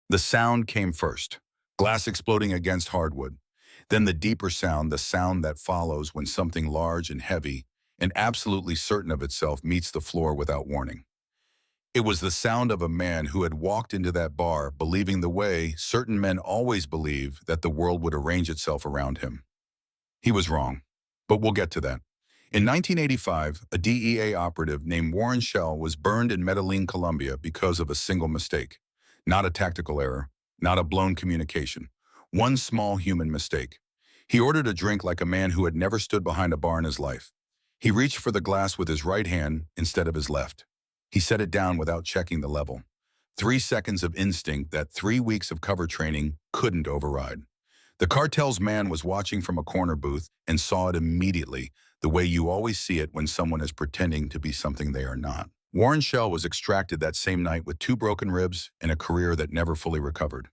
The sound came first, glass exploding against hardwood. Then the deeper sound, the sound that follows when something large and heavy and absolutely certain of itself meets the floor without warning. It was the sound of a man who had walked into that bar believing the way certain men always believe that the world would arrange itself around him. He was wrong, but we'll get to that. In 1985, a DEA operative named Warren Shell was burned in Medellin, Colombia because of a single mistake. Not a tactical error, not a blown communication. One small human mistake. He ordered a drink like a man who had never stood behind a bar in his life. He reached for the glass with his right hand instead of his left. He set it down without checking the level. 3 seconds of instinct that 3 weeks of cover training couldn't override. The cartel's man was watching from a corner booth and saw it immediately, the way you always see it when someone is pretending to be something they are not. Warren Shell was extracted that same night with 2 broken ribs and a career that never fully recovered.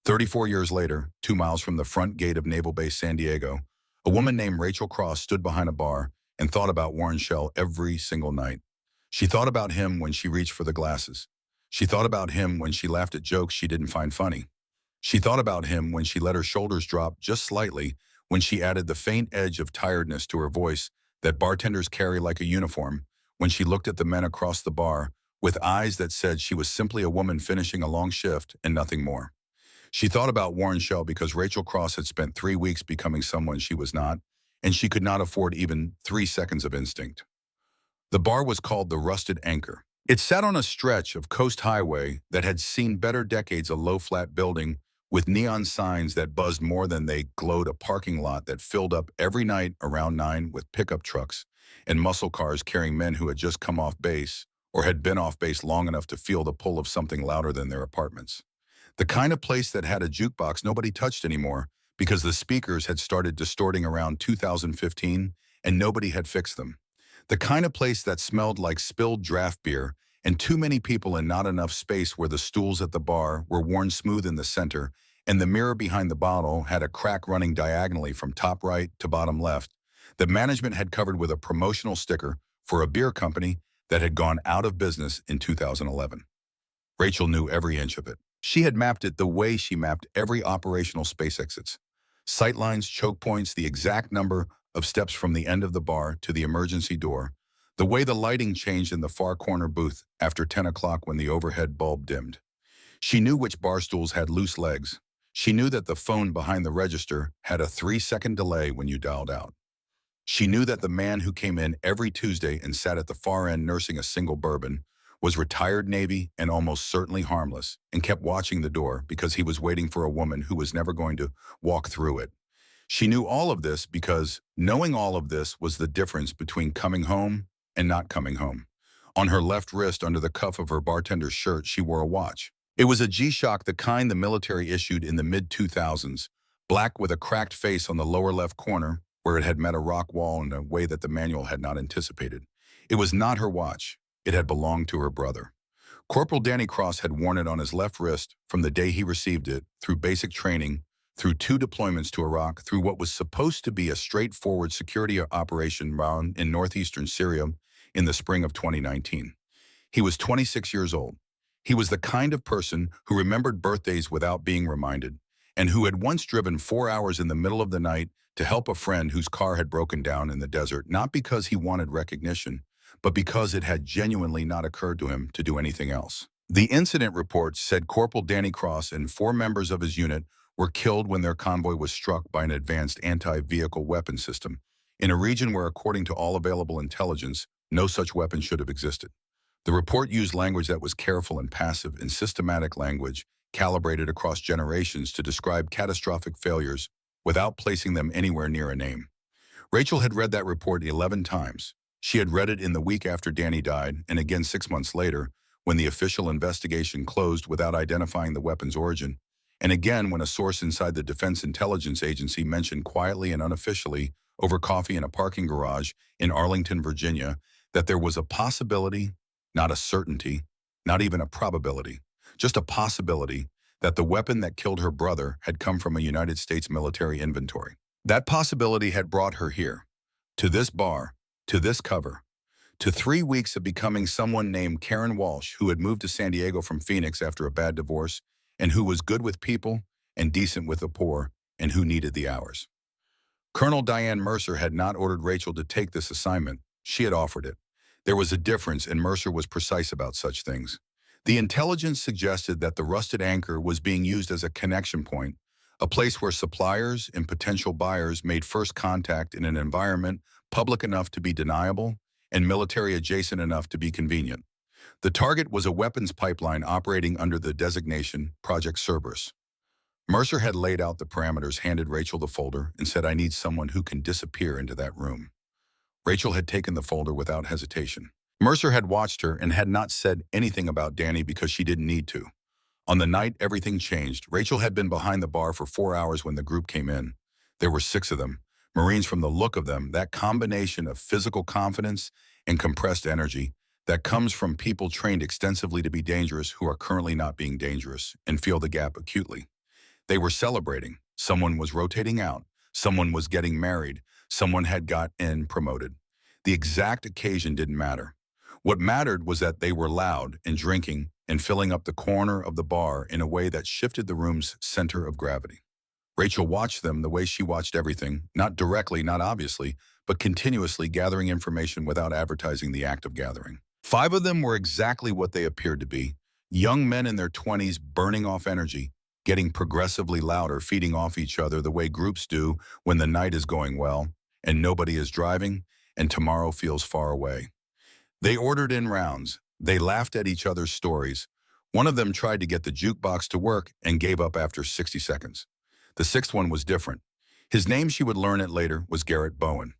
34 years later, 2 miles from the front gate of Naval Base San Diego, a woman named Rachel Cross stood behind a bar and thought about Warren Shell every single night. She thought about him when she reached for the glasses. She thought about him when she laughed at jokes she didn't find funny. She thought about him when she let her shoulders drop just slightly, when she added the faint edge of tiredness to her voice that bartenders carry like a uniform, when she looked at the men across the bar with eyes that said she was simply a woman finishing a long shift and nothing more. She thought about Warren Shell because Rachel Cross had spent 3 weeks becoming someone she was not, and she could not afford even 3 seconds of instinct. The bar was called the Rusted Anchor. It sat on a stretch of coast highway that had seen better decades, a low flat building with neon signs that buzzed more than they glowed, a parking lot that filled up every night around 9 with pickup trucks and muscle cars carrying men who had just come off base or had been off base long enough to feel the pull of something louder than their apartments. The kind of place that had a jukebox nobody touched anymore because the speakers had started distorting around 2015 and nobody had fixed them. The kind of place that smelled like spilled draft beer and too many people and not enough space, where the stools at the bar were worn smooth in the center and the mirror behind the bottle had a crack running diagonally from top right to bottom left. The management had covered with a promotional sticker for a beer company that had gone out of business in 2011. Rachel knew every inch of it. She had mapped it the way she mapped every operational space exits. Sightlines, choke points, the exact number of steps from the end of the bar to the emergency door, the way the lighting changed in the far corner booth after 10 o'clock when the overhead bulb dimmed. She knew which bar stools had loose legs. She knew that the phone behind the register had a 3-second delay when you dialed out. She knew that the man who came in every Tuesday and sat at the far end nursing a single bourbon was retired Navy and almost certainly harmless, and kept watching the door because he was waiting for a woman who was never going to walk through it. She knew all of this because knowing all of this was the difference between coming home and not coming home. On her left wrist, under the cuff of her bartender's shirt, she wore a watch. It was a G-Shock, the kind the military issued in the mid-2000s, black with a cracked face on the lower left corner where it had met a rock wall in a way that the manual had not anticipated. It was not her watch. It had belonged to her brother. Corporal Danny Cross had worn it on his left wrist from the day he received it, through basic training, through 2 deployments to Iraq, through what was supposed to be a straightforward security operation round in northeastern Syria in the spring of 2019. He was 26 years old. He was the kind of person who remembered birthdays without being reminded, and who had once driven 4 hours in the middle of the night to help a friend whose car had broken down in the desert, not because he wanted recognition, but because it had genuinely not occurred to him to do anything else. The incident reports said Corporal Danny Cross and 4 members of his unit were killed when their convoy was struck by an advanced anti-vehicle weapon system in a region where, according to all available intelligence, no such weapon should have existed. The report used language that was careful and passive and systematic language, calibrated across generations to describe catastrophic failures without placing them anywhere near a name. Rachel had read that report 11 times. She had read it in the week after Danny died, and again 6 months later, when the official investigation closed without identifying the weapon's origin, and again when a source inside the Defense Intelligence Agency mentioned quietly and unofficially over coffee in a parking garage in Arlington, Virginia, that there was a possibility, not a certainty, not even a probability, just a possibility, that the weapon that killed her brother had come from a United States military inventory. That possibility had brought her here, to this bar, to this cover, to 3 weeks of becoming someone named Karen Walsh, who had moved to San Diego from Phoenix after a bad divorce and who was good with people and decent with the poor, and who needed the hours. Colonel Diane Mercer had not ordered Rachel to take this assignment. She had offered it. There was a difference, and Mercer was precise about such things. The intelligence suggested that the rusted anchor was being used as a connection point, a place where suppliers and potential buyers made first contact in an environment public enough to be deniable and military adjacent enough to be convenient. The target was a weapons pipeline operating under the designation Project Cerberus. Mercer had laid out the parameters, handed Rachel the folder, and said, "I need someone who can disappear into that room." Rachel had taken the folder without hesitation. Mercer had watched her and had not said anything about Danny because she didn't need to. On the night everything changed, Rachel had been behind the bar for 4 hours when the group came in. There were 6 of them. Marines, from the look of them, that combination of physical confidence and compressed energy that comes from people trained extensively to be dangerous who are currently not being dangerous and feel the gap acutely. They were celebrating. Someone was rotating out. Someone was getting married. Someone had gotten promoted. The exact occasion didn't matter. What mattered was that they were loud and drinking and filling up the corner of the bar in a way that shifted the room's center of gravity. Rachel watched them the way she watched everything, not directly, not obviously, but continuously gathering information without advertising the act of gathering. 5 of them were exactly what they appeared to be: young men in their 20s burning off energy, getting progressively louder, feeding off each other the way groups do when the night is going well and nobody is driving and tomorrow feels far away. They ordered in rounds. They laughed at each other's stories. One of them tried to get the jukebox to work and gave up after 60 seconds. The 6th one was different. His name, she would learn it later, was Garrett Bowen.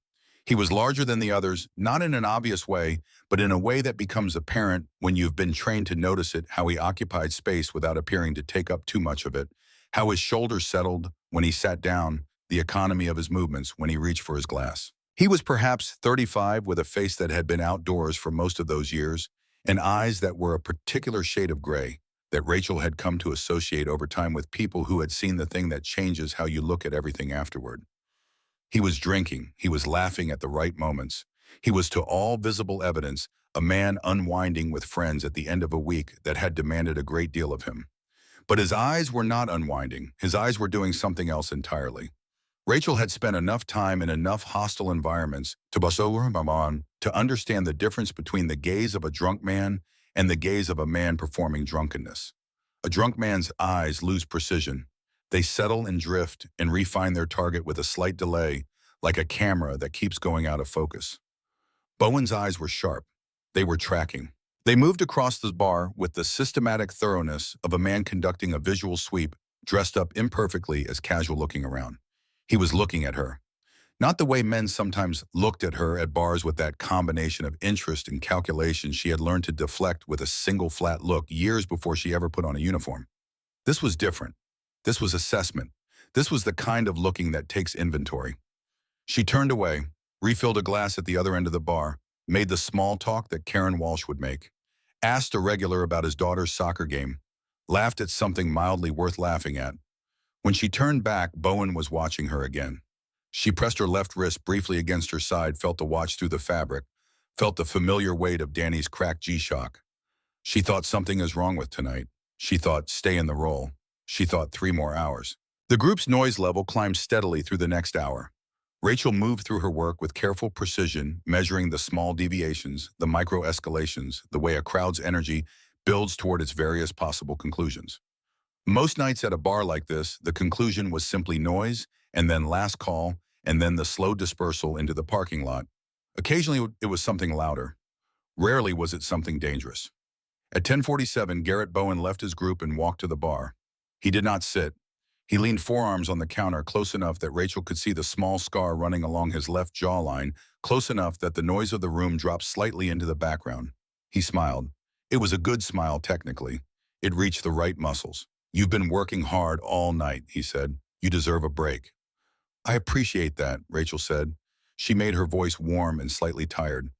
He was larger than the others, not in an obvious way, but in a way that becomes apparent when you've been trained to notice it: how he occupied space without appearing to take up too much of it, how his shoulders settled when he sat down, the economy of his movements when he reached for his glass. He was perhaps 35, with a face that had been outdoors for most of those years, and eyes that were a particular shade of gray that Rachel had come to associate over time with people who had seen the thing that changes how you look at everything afterward. He was drinking. He was laughing at the right moments. He was, to all visible evidence, a man unwinding with friends at the end of a week that had demanded a great deal of him. But his eyes were not unwinding. His eyes were doing something else entirely. Rachel had spent enough time in enough hostile environments to understand the difference between the gaze of a drunk man and the gaze of a man performing drunkenness. A drunk man's eyes lose precision. They settle and drift and refine their target with a slight delay, like a camera that keeps going out of focus. Bowen's eyes were sharp. They were tracking. They moved across the bar with the systematic thoroughness of a man conducting a visual sweep, dressed up imperfectly as casual looking around. He was looking at her. Not the way men sometimes looked at her at bars, with that combination of interest and calculation she had learned to deflect with a single flat look years before she ever put on a uniform. This was different. This was assessment. This was the kind of looking that takes inventory. She turned away, refilled a glass at the other end of the bar, made the small talk that Karen Walsh would make, asked a regular about his daughter's soccer game, laughed at something mildly worth laughing at. When she turned back, Bowen was watching her again. She pressed her left wrist briefly against her side, felt the watch through the fabric, felt the familiar weight of Danny's cracked G-Shock. She thought, something is wrong with tonight. She thought, stay in the role. She thought, 3 more hours. The group's noise level climbed steadily through the next hour. Rachel moved through her work with careful precision, measuring the small deviations, the micro-escalations, the way a crowd's energy builds toward its various possible conclusions. Most nights at a bar like this, the conclusion was simply noise, and then last call, and then the slow dispersal into the parking lot. Occasionally, it was something louder. Rarely was it something dangerous. At 10:47, Garrett Bowen left his group and walked to the bar. He did not sit. He leaned forearms on the counter, close enough that Rachel could see the small scar running along his left jawline, close enough that the noise of the room dropped slightly into the background. He smiled. It was a good smile, technically. It reached the right muscles. "You've been working hard all night," he said. "You deserve a break." "I appreciate that," Rachel said. She made her voice warm and slightly tired.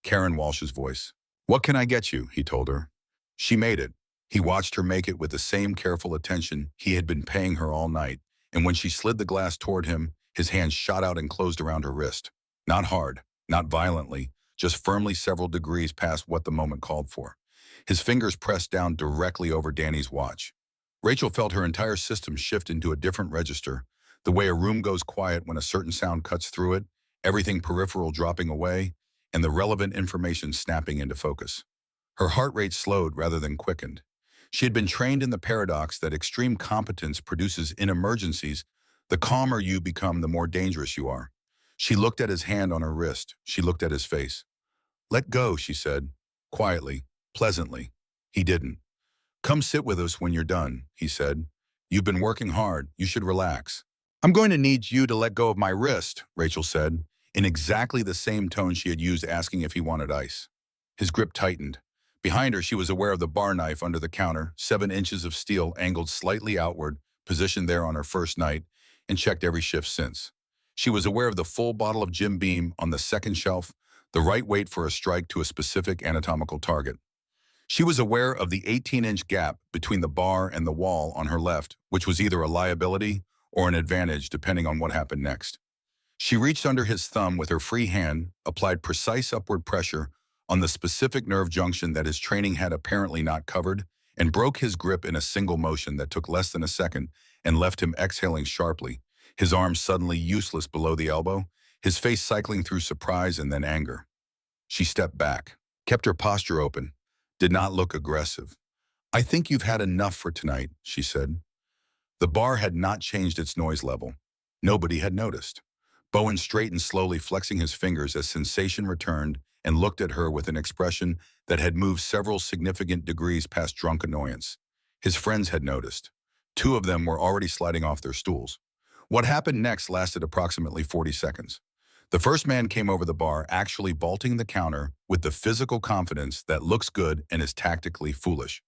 Karen Walsh's voice. "What can I get you?" he told her. She made it. He watched her make it with the same careful attention he had been paying her all night, and when she slid the glass toward him, his hand shot out and closed around her wrist. Not hard, not violently, just firmly, several degrees past what the moment called for. His fingers pressed down directly over Danny's watch. Rachel felt her entire system shift into a different register, the way a room goes quiet when a certain sound cuts through it, everything peripheral dropping away, and the relevant information snapping into focus. Her heart rate slowed rather than quickened. She had been trained in the paradox that extreme competence produces in emergencies. The calmer you become, the more dangerous you are. She looked at his hand on her wrist. She looked at his face. "Let go," she said, quietly, pleasantly. He didn't. "Come sit with us when you're done," he said. "You've been working hard. You should relax." "I'm going to need you to let go of my wrist," Rachel said, in exactly the same tone she had used asking if he wanted ice. His grip tightened. Behind her, she was aware of the bar knife under the counter, 7 inches of steel angled slightly outward, positioned there on her first night, and checked every shift since. She was aware of the full bottle of Jim Beam on the second shelf, the right weight for a strike to a specific anatomical target. She was aware of the 18-inch gap between the bar and the wall on her left, which was either a liability or an advantage depending on what happened next. She reached under his thumb with her free hand, applied precise upward pressure on the specific nerve junction that his training had apparently not covered, and broke his grip in a single motion that took less than a second and left him exhaling sharply, his arms suddenly useless below the elbow, his face cycling through surprise and then anger. She stepped back, kept her posture open, did not look aggressive. "I think you've had enough for tonight," she said. The bar had not changed its noise level. Nobody had noticed. Bowen straightened slowly, flexing his fingers as sensation returned, and looked at her with an expression that had moved several significant degrees past drunk annoyance. His friends had noticed. 2 of them were already sliding off their stools. What happened next lasted approximately 40 seconds. The first man came over the bar, actually vaulting the counter with the physical confidence that looks good and is tactically foolish.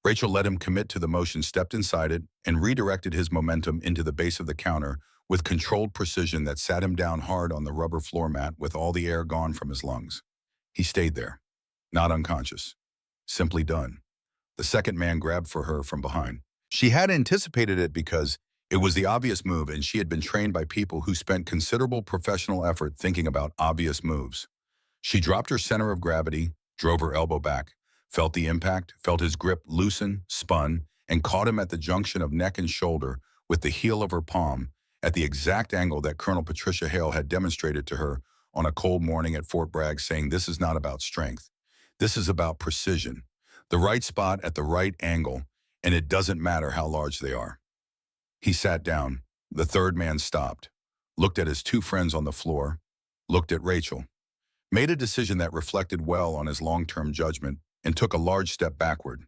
Rachel let him commit to the motion, stepped inside it, and redirected his momentum into the base of the counter with controlled precision that sat him down hard on the rubber floor mat with all the air gone from his lungs. He stayed there, not unconscious, simply done. The second man grabbed for her from behind. She had anticipated it because it was the obvious move, and she had been trained by people who spent considerable professional effort thinking about obvious moves. She dropped her center of gravity, drove her elbow back, felt the impact, felt his grip loosen, spun, and caught him at the junction of neck and shoulder with the heel of her palm at the exact angle that Colonel Patricia Hale had demonstrated to her on a cold morning at Fort Bragg, saying, "This is not about strength. This is about precision. The right spot at the right angle, and it doesn't matter how large they are." He sat down. The third man stopped, looked at his 2 friends on the floor, looked at Rachel, made a decision that reflected well on his long-term judgment, and took a large step backward.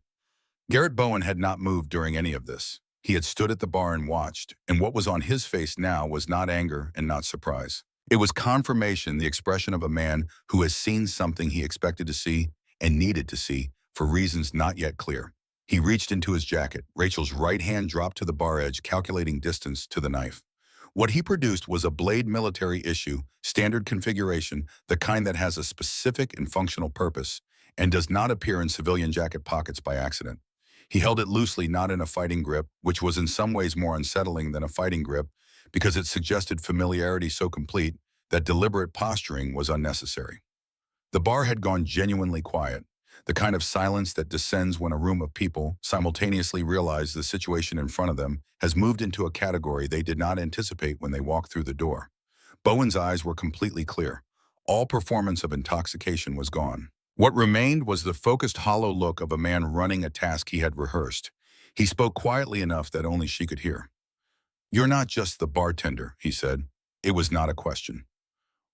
Garrett Bowen had not moved during any of this. He had stood at the bar and watched, and what was on his face now was not anger and not surprise. It was confirmation, the expression of a man who has seen something he expected to see and needed to see for reasons not yet clear. He reached into his jacket. Rachel's right hand dropped to the bar edge, calculating distance to the knife. What he produced was a blade military issue, standard configuration, the kind that has a specific and functional purpose, and does not appear in civilian jacket pockets by accident. He held it loosely, not in a fighting grip, which was in some ways more unsettling than a fighting grip because it suggested familiarity so complete that deliberate posturing was unnecessary. The bar had gone genuinely quiet, the kind of silence that descends when a room of people simultaneously realize the situation in front of them has moved into a category they did not anticipate when they walked through the door. Bowen's eyes were completely clear. All performance of intoxication was gone. What remained was the focused, hollow look of a man running a task he had rehearsed. He spoke quietly enough that only she could hear. "You're not just the bartender," he said. It was not a question.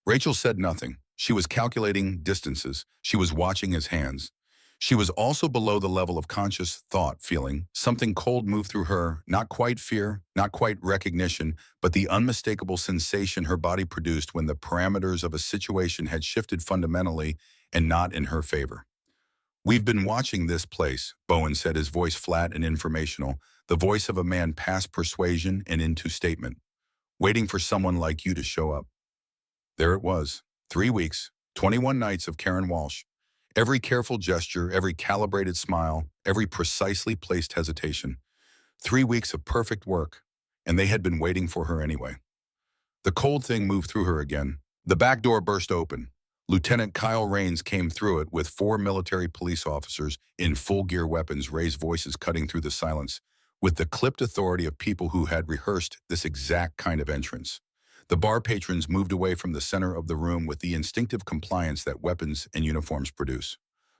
Rachel said nothing. She was calculating distances. She was watching his hands. She was also below the level of conscious thought, feeling something cold move through her, not quite fear, not quite recognition, but the unmistakable sensation her body produced when the parameters of a situation had shifted fundamentally and not in her favor. "We've been watching this place," Bowen said, his voice flat and informational, the voice of a man past persuasion and into statement, "waiting for someone like you to show up." There it was, 3 weeks, 21 nights of Karen Walsh. Every careful gesture, every calibrated smile, every precisely placed hesitation. 3 weeks of perfect work, and they had been waiting for her anyway. The cold thing moved through her again. The back door burst open. Lieutenant Kyle Raines came through it with 4 military police officers in full gear, weapons, raised voices cutting through the silence. with the clipped authority of people who had rehearsed this exact kind of entrance. The bar patrons moved away from the center of the room with the instinctive compliance that weapons and uniforms produce.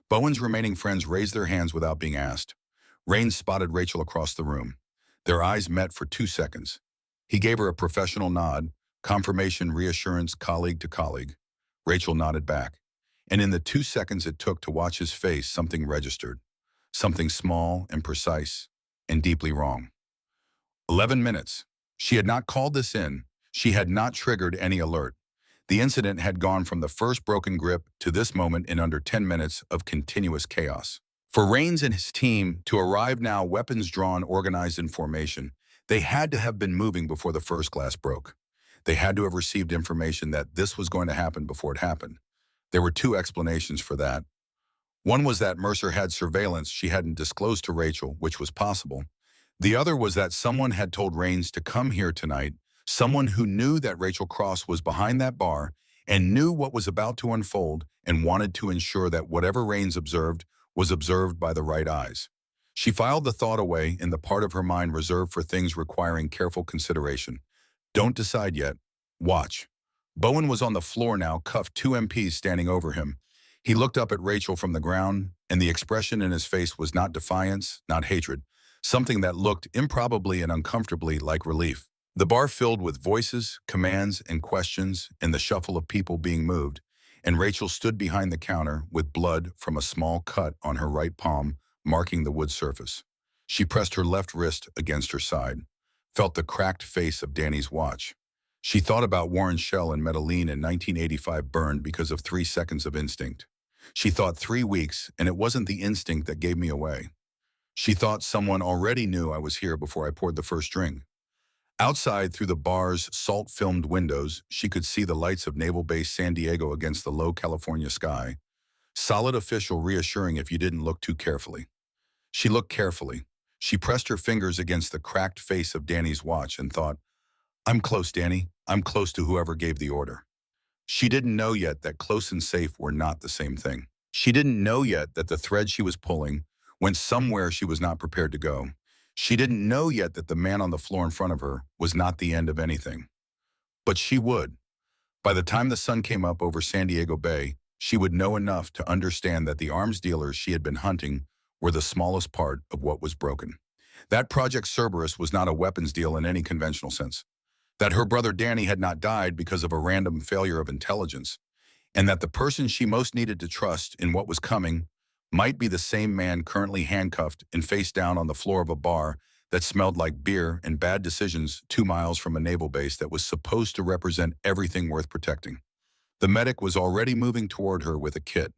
Bowen's remaining friends raised their hands without being asked. Rains spotted Rachel across the room. Their eyes met for 2 seconds. He gave her a professional nod, confirmation, reassurance, colleague to colleague. Rachel nodded back. And in the 2 seconds it took to watch his face, something registered. Something small and precise and deeply wrong. 11 minutes. She had not called this in. She had not triggered any alert. The incident had gone from the first broken grip to this moment in under 10 minutes of continuous chaos. For Rains and his team to arrive now, weapons drawn, organized in formation, they had to have been moving before the first glass broke. They had to have received information that this was going to happen before it happened. There were two explanations for that. One was that Mercer had surveillance she hadn't disclosed to Rachel, which was possible. The other was that someone had told Rains to come here tonight, someone who knew that Rachel Cross was behind that bar and knew what was about to unfold and wanted to ensure that whatever Rains observed was observed by the right eyes. She filed the thought away in the part of her mind reserved for things requiring careful consideration. Don't decide yet. Watch. Bowen was on the floor now, cuffed, two MPs standing over him. He looked up at Rachel from the ground, and the expression in his face was not defiance, not hatred, something that looked improbably and uncomfortably like relief. The bar filled with voices, commands, and questions, and the shuffle of people being moved, and Rachel stood behind the counter with blood from a small cut on her right palm marking the wood surface. She pressed her left wrist against her side, felt the cracked face of Danny's watch. She thought about Warren's shell in Medellin in 1985 burned because of 3 seconds of instinct. She thought 3 weeks, and it wasn't the instinct that gave me away. She thought someone already knew I was here before I poured the first drink. Outside, through the bar's salt-filmed windows, she could see the lights of Naval Base San Diego against the low California sky. Solid official reassuring if you didn't look too carefully. She looked carefully. She pressed her fingers against the cracked face of Danny's watch and thought, I'm close, Danny. I'm close to whoever gave the order. She didn't know yet that close and safe were not the same thing. She didn't know yet that the thread she was pulling went somewhere she was not prepared to go. She didn't know yet that the man on the floor in front of her was not the end of anything. But she would. By the time the sun came up over San Diego Bay, she would know enough to understand that the arms dealers she had been hunting were the smallest part of what was broken. That Project Cerberus was not a weapons deal in any conventional sense. That her brother Danny had not died because of a random failure of intelligence, and that the person she most needed to trust in what was coming might be the same man currently handcuffed and face down on the floor of a bar that smelled like beer and bad decisions 2 miles from a naval base that was supposed to represent everything worth protecting. The medic was already moving toward her with a kit.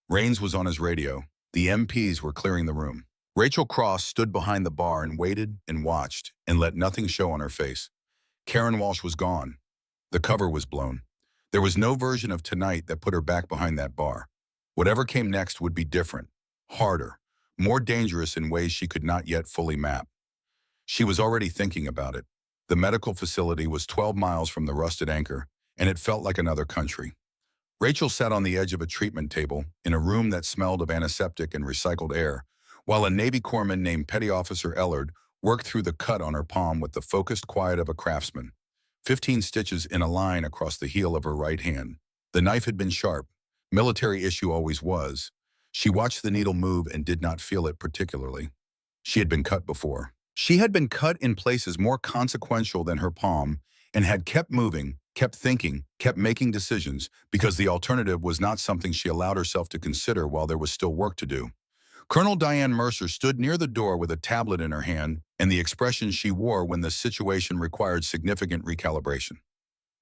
Rains was on his radio. The MPs were clearing the room. Rachel Cross stood behind the bar and waited and watched and let nothing show on her face. Karen Walsh was gone. The cover was blown. There was no version of tonight that put her back behind that bar. Whatever came next would be different, harder, more dangerous in ways she could not yet fully map. She was already thinking about it. The medical facility was 12 miles from the rusted anchor, and it felt like another country. Rachel sat on the edge of a treatment table in a room that smelled of antiseptic and recycled air, while a Navy corpsman named Petty Officer Ellard worked through the cut on her palm with the focused quiet of a craftsman. 15 stitches in a line across the heel of her right hand. The knife had been sharp. Military issue always was. She watched the needle move and did not feel it particularly. She had been cut before. She had been cut in places more consequential than her palm and had kept moving, kept thinking, kept making decisions because the alternative was not something she allowed herself to consider while there was still work to do. Colonel Diane Mercer stood near the door with a tablet in her hand and the expression she wore when the situation required significant recalibration.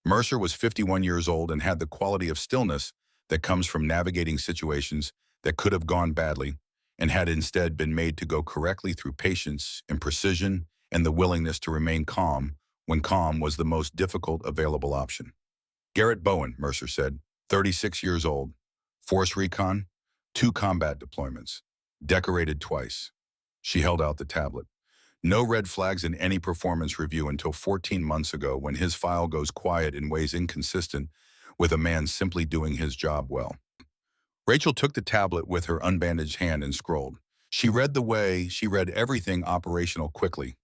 Mercer was 51 years old and had the quality of stillness that comes from navigating situations that could have gone badly and had instead been made to go correctly through patience and precision and the willingness to remain calm when calm was the most difficult available option. Garrett Bowen, Mercer said, 36 years old, Force Recon, 2 combat deployments, decorated twice. She held out the tablet. No red flags in any performance review until 14 months ago when his file goes quiet in ways inconsistent with a man simply doing his job well. Rachel took the tablet with her unbandaged hand and scrolled. She read everything operational quickly,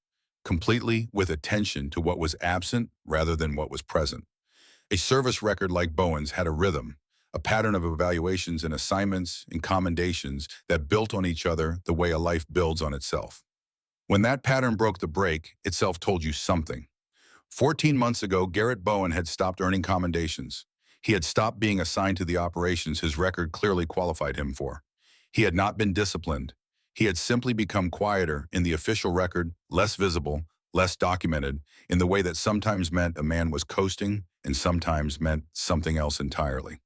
completely with attention to what was absent rather than what was present. A service record like Bowen's had a rhythm, a pattern of evaluations and assignments and commendations that built on each other the way a life builds on itself. When that pattern broke the break, itself told you something. 14 months ago, Garrett Bowen had stopped earning commendations. He had stopped being assigned to the operations his record clearly qualified him for. He had not been disciplined. He had simply become quieter in the official record, less visible, less documented, in the way that sometimes meant a man was coasting and sometimes meant something else entirely.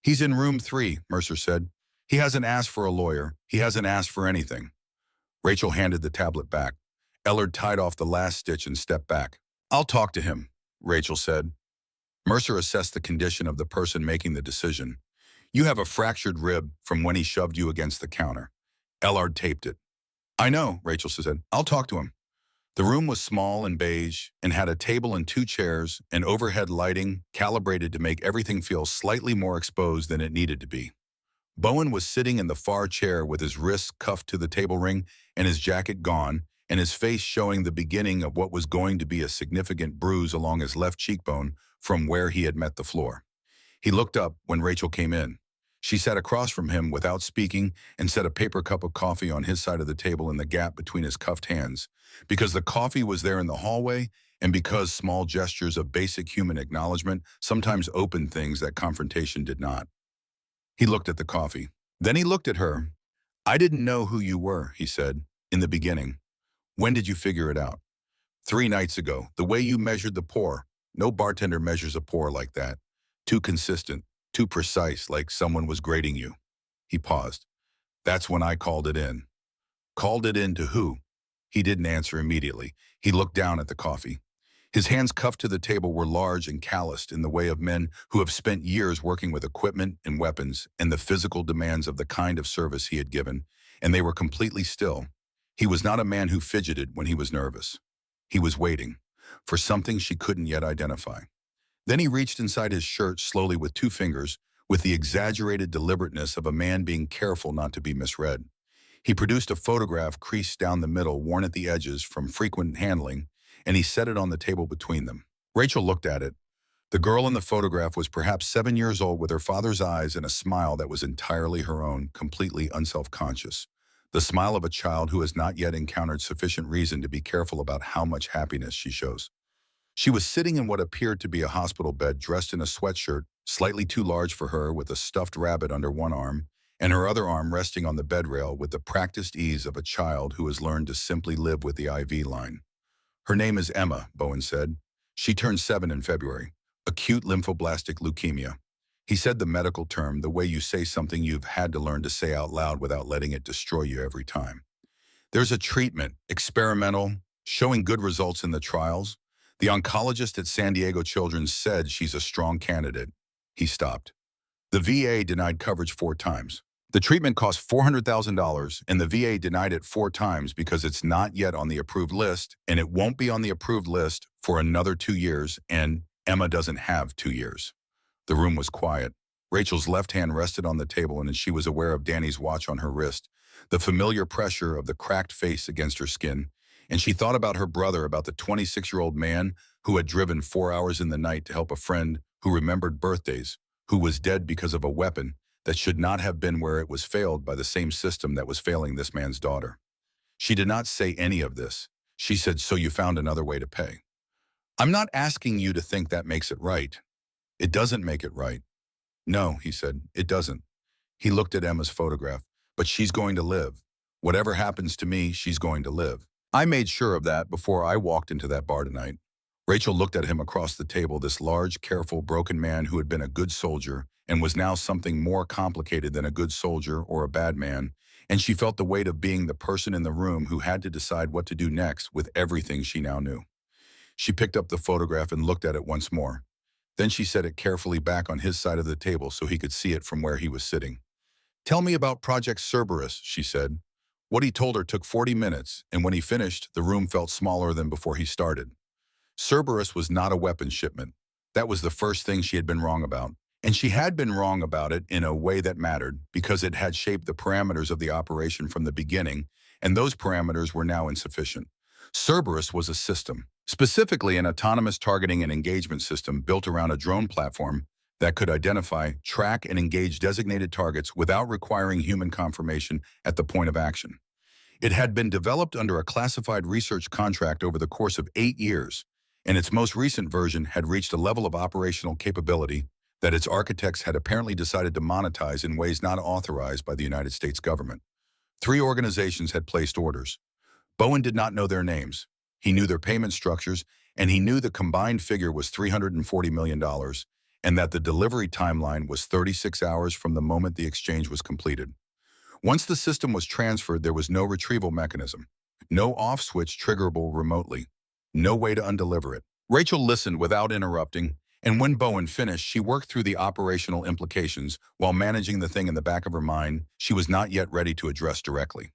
He's in room 3, Mercer said. He hasn't asked for a lawyer. He hasn't asked for anything. Rachel handed the tablet back. Ellard tied off the last stitch and stepped back. I'll talk to him, Rachel said. Mercer assessed the condition of the person making the decision. You have a fractured rib from when he shoved you against the counter. Ellard taped it. I know, Rachel said. I'll talk to him. The room was small and beige and had a table and 2 chairs and overhead lighting calibrated to make everything feel slightly more exposed than it needed to be. Bowen was sitting in the far chair with his wrists cuffed to the table ring and his jacket gone, and his face showing the beginning of what was going to be a significant bruise along his left cheekbone from where he had met the floor. He looked up when Rachel came in. She sat across from him without speaking and set a paper cup of coffee on his side of the table in the gap between his cuffed hands. Because the coffee was there in the hallway, and because small gestures of basic human acknowledgement sometimes opened things that confrontation did not. He looked at the coffee. Then he looked at her. I didn't know who you were, he said, in the beginning. When did you figure it out? 3 nights ago, the way you measured the pour. No bartender measures a pour like that. Too consistent, too precise, like someone was grading you. He paused. That's when I called it in. Called it in to who? He didn't answer immediately. He looked down at the coffee. His hands cuffed to the table were large and calloused in the way of men who have spent years working with equipment and weapons and the physical demands of the kind of service he had given, and they were completely still. He was not a man who fidgeted when he was nervous. He was waiting for something she couldn't yet identify. Then he reached inside his shirt slowly with 2 fingers, with the exaggerated deliberateness of a man being careful not to be misread. He produced a photograph creased down the middle, worn at the edges from frequent handling, and he set it on the table between them. Rachel looked at it. The girl in the photograph was perhaps 7 years old with her father's eyes and a smile that was entirely her own, completely unself-conscious. The smile of a child who has not yet encountered sufficient reason to be careful about how much happiness she shows. She was sitting in what appeared to be a hospital bed, dressed in a sweatshirt, slightly too large for her, with a stuffed rabbit under one arm, and her other arm resting on the bed rail with the practiced ease of a child who has learned to simply live with the IV line. Her name is Emma, Bowen said. She turned 7 in February. Acute lymphoblastic leukemia. He said the medical term, the way you say something you've had to learn to say out loud without letting it destroy you every time. There's a treatment, experimental, showing good results in the trials. The oncologist at San Diego Children's said she's a strong candidate. He stopped. The VA denied coverage 4 times. The treatment cost $400,000, and the VA denied it 4 times because it's not yet on the approved list, and it won't be on the approved list for another 2 years, and Emma doesn't have 2 years. The room was quiet. Rachel's left hand rested on the table, and she was aware of Danny's watch on her wrist, the familiar pressure of the cracked face against her skin, and she thought about her brother, about the 26-year-old man who had driven 4 hours in the night to help a friend who remembered birthdays, who was dead because of a weapon that should not have been where it was failed by the same system that was failing this man's daughter. She did not say any of this. She said, so you found another way to pay. I'm not asking you to think that makes it right. It doesn't make it right. No, he said, it doesn't. He looked at Emma's photograph. But she's going to live. Whatever happens to me, she's going to live. I made sure of that before I walked into that bar tonight. Rachel looked at him across the table, this large, careful, broken man who had been a good soldier and was now something more complicated than a good soldier or a bad man, and she felt the weight of being the person in the room who had to decide what to do next with everything she now knew. She picked up the photograph and looked at it once more. Then she set it carefully back on his side of the table so he could see it from where he was sitting. Tell me about Project Cerberus, she said. What he told her took 40 minutes, and when he finished, the room felt smaller than before he started. Cerberus was not a weapons shipment. That was the first thing she had been wrong about. And she had been wrong about it in a way that mattered because it had shaped the parameters of the operation from the beginning, and those parameters were now insufficient. Cerberus was a system, specifically an autonomous targeting and engagement system built around a drone platform that could identify, track, and engage designated targets without requiring human confirmation at the point of action. It had been developed under a classified research contract over the course of 8 years, and its most recent version had reached a level of operational capability that its architects had apparently decided to monetize in ways not authorized by the United States government. Three organizations had placed orders. Bowen did not know their names. He knew their payment structures, and he knew the combined figure was $340 million, and that the delivery timeline was 36 hours from the moment the exchange was completed. Once the system was transferred, there was no retrieval mechanism, no off switch triggerable remotely, no way to undeliver it. Rachel listened without interrupting, and when Bowen finished, she worked through the operational implications while managing the thing in the back of her mind she was not yet ready to address directly.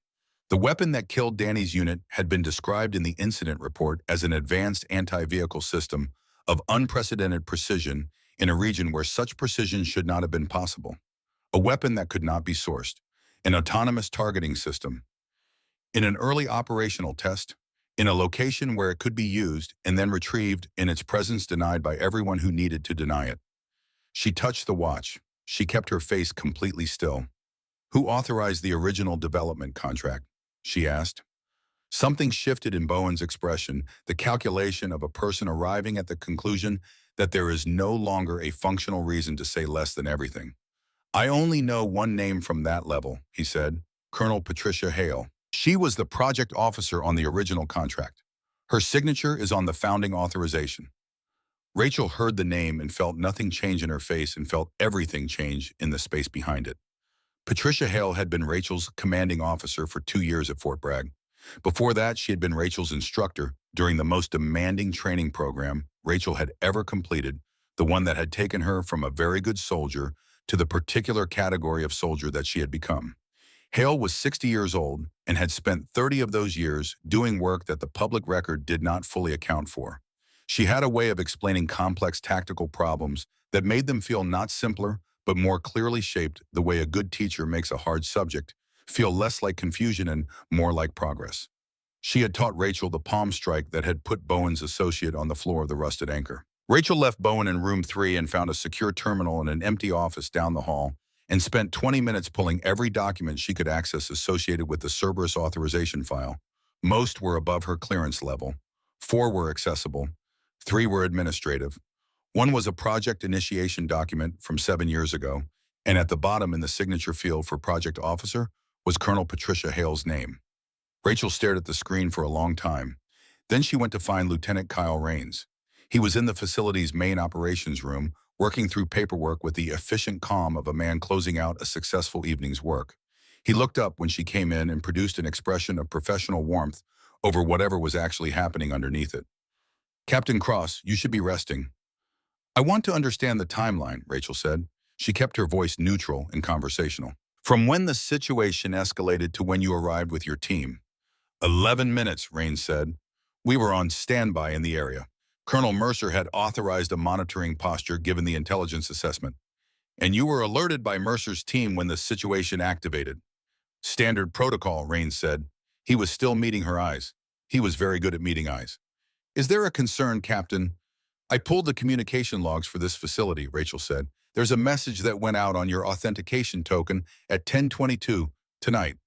The weapon that killed Danny's unit had been described in the incident report as an advanced anti-vehicle system of unprecedented precision in a region where such precision should not have been possible. A weapon that could not be sourced, an autonomous targeting system, in an early operational test, in a location where it could be used and then retrieved in its presence denied by everyone who needed to deny it. She touched the watch. She kept her face completely still. Who authorized the original development contract? She asked. Something shifted in Bowen's expression, the calculation of a person arriving at the conclusion that there is no longer a functional reason to say less than everything. I only know one name from that level, he said, Colonel Patricia Hale. She was the project officer on the original contract. Her signature is on the founding authorization. Rachel heard the name and felt nothing change in her face and felt everything change in the space behind it. Patricia Hale had been Rachel's commanding officer for 2 years at Fort Bragg. Before that, she had been Rachel's instructor during the most demanding training program Rachel had ever completed, the one that had taken her from a very good soldier to the particular category of soldier that she had become. Hale was 60 years old and had spent 30 of those years doing work that the public record did not fully account for. She had a way of explaining complex tactical problems that made them feel not simpler, but more clearly shaped the way a good teacher makes a hard subject feel less like confusion and more like progress. She had taught Rachel the palm strike that had put Bowen's associate on the floor of the Rusted Anchor. Rachel left Bowen in room 3 and found a secure terminal in an empty office down the hall and spent 20 minutes pulling every document she could access associated with the Cerberus authorization file. Most were above her clearance level. 4 were accessible. 3 were administrative. One was a project initiation document from 7 years ago, and at the bottom in the signature field for project officer was Colonel Patricia Hale's name. Rachel stared at the screen for a long time. Then she went to find Lieutenant Kyle Rains. He was in the facility's main operations room, working through paperwork with the efficient calm of a man closing out a successful evening's work. He looked up when she came in and produced an expression of professional warmth over whatever was actually happening underneath it. Captain Cross, you should be resting. I want to understand the timeline, Rachel said. She kept her voice neutral and conversational. From when the situation escalated to when you arrived with your team. 11 minutes, Rains said. We were on standby in the area. Colonel Mercer had authorized a monitoring posture given the intelligence assessment. And you were alerted by Mercer's team when the situation activated. Standard protocol, Rains said. He was still meeting her eyes. He was very good at meeting eyes. Is there a concern, Captain? I pulled the communication logs for this facility, Rachel said. There's a message that went out on your authentication token at 10:22 tonight.